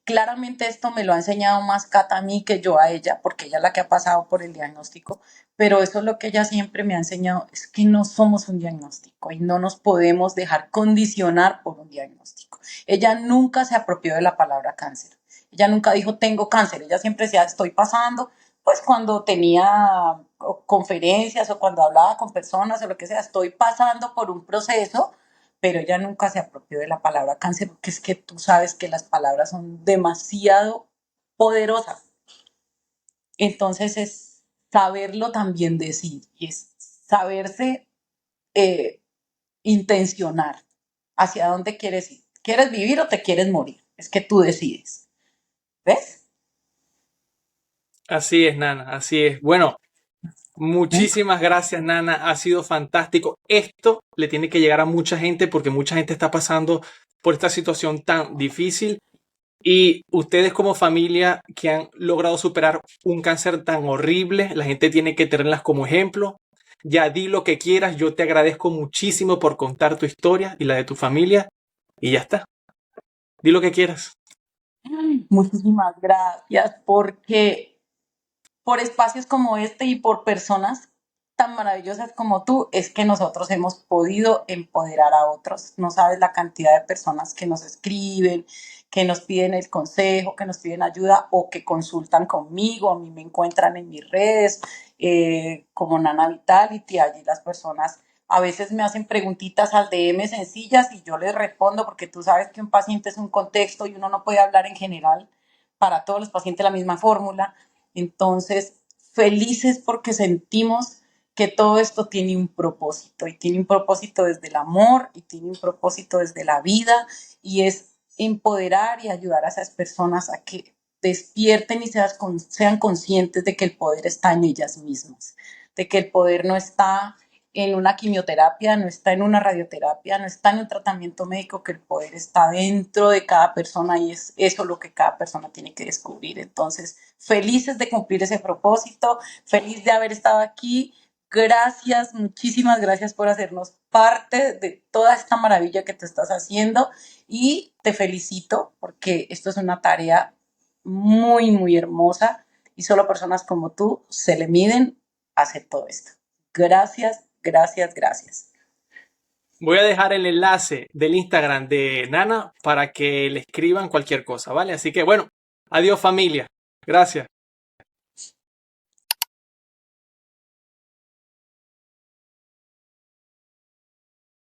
Speaker 1: Claramente esto me lo ha enseñado más Cata a mí que yo a ella, porque ella es la que ha pasado por el diagnóstico, pero eso es lo que ella siempre me ha enseñado, es que no somos un diagnóstico y no nos podemos dejar condicionar por un diagnóstico. Ella nunca se apropió de la palabra cáncer. Ella nunca dijo tengo cáncer, ella siempre decía estoy pasando, pues cuando tenía conferencias o cuando hablaba con personas o lo que sea, estoy pasando por un proceso, pero ella nunca se apropió de la palabra cáncer, porque es que tú sabes que las palabras son demasiado poderosas. Entonces es saberlo también decir y es saberse eh, intencionar hacia dónde quieres ir. ¿Quieres vivir o te quieres morir? Es que tú decides. ¿Ves?
Speaker 2: así es, Nana, así es. Bueno,
Speaker 1: ¿Mm?
Speaker 2: muchísimas gracias, Nana. Ha sido fantástico. Esto le tiene que llegar a mucha gente porque mucha gente está pasando por esta situación tan difícil. Y ustedes como familia que han logrado superar un cáncer tan horrible, la gente tiene que tenerlas como ejemplo. Ya di lo que quieras. Yo te agradezco muchísimo por contar tu historia y la de tu familia. Y ya está. Di lo que quieras.
Speaker 1: Muchísimas gracias porque por espacios como este y por personas tan maravillosas como tú, es que nosotros hemos podido empoderar a otros. No sabes la cantidad de personas que nos escriben, que nos piden el consejo, que nos piden ayuda o que consultan conmigo. A mí me encuentran en mis redes como Nana Vitality. Allí las personas a veces me hacen preguntitas al DM sencillas y yo les respondo porque tú sabes que un paciente es un contexto y uno no puede hablar en general para todos los pacientes la misma fórmula. Entonces, felices porque sentimos que todo esto tiene un propósito y tiene un propósito desde el amor y tiene un propósito desde la vida y es empoderar y ayudar a esas personas a que despierten y sean conscientes de que el poder está en ellas mismas, de que el poder no está en una quimioterapia, no está en una radioterapia, no está en un tratamiento médico, que el poder está dentro de cada persona y es eso lo que cada persona tiene que descubrir. Entonces, felices de cumplir ese propósito, feliz de haber estado aquí. Gracias, muchísimas gracias por hacernos parte de toda esta maravilla que te estás haciendo y te felicito porque esto es una tarea muy, muy hermosa y solo personas como tú se le miden a hacer todo esto. Gracias, gracias, gracias.
Speaker 2: Voy a dejar el enlace del Instagram de Nana para que le escriban cualquier cosa, ¿vale? Así que bueno, adiós familia. Gracias.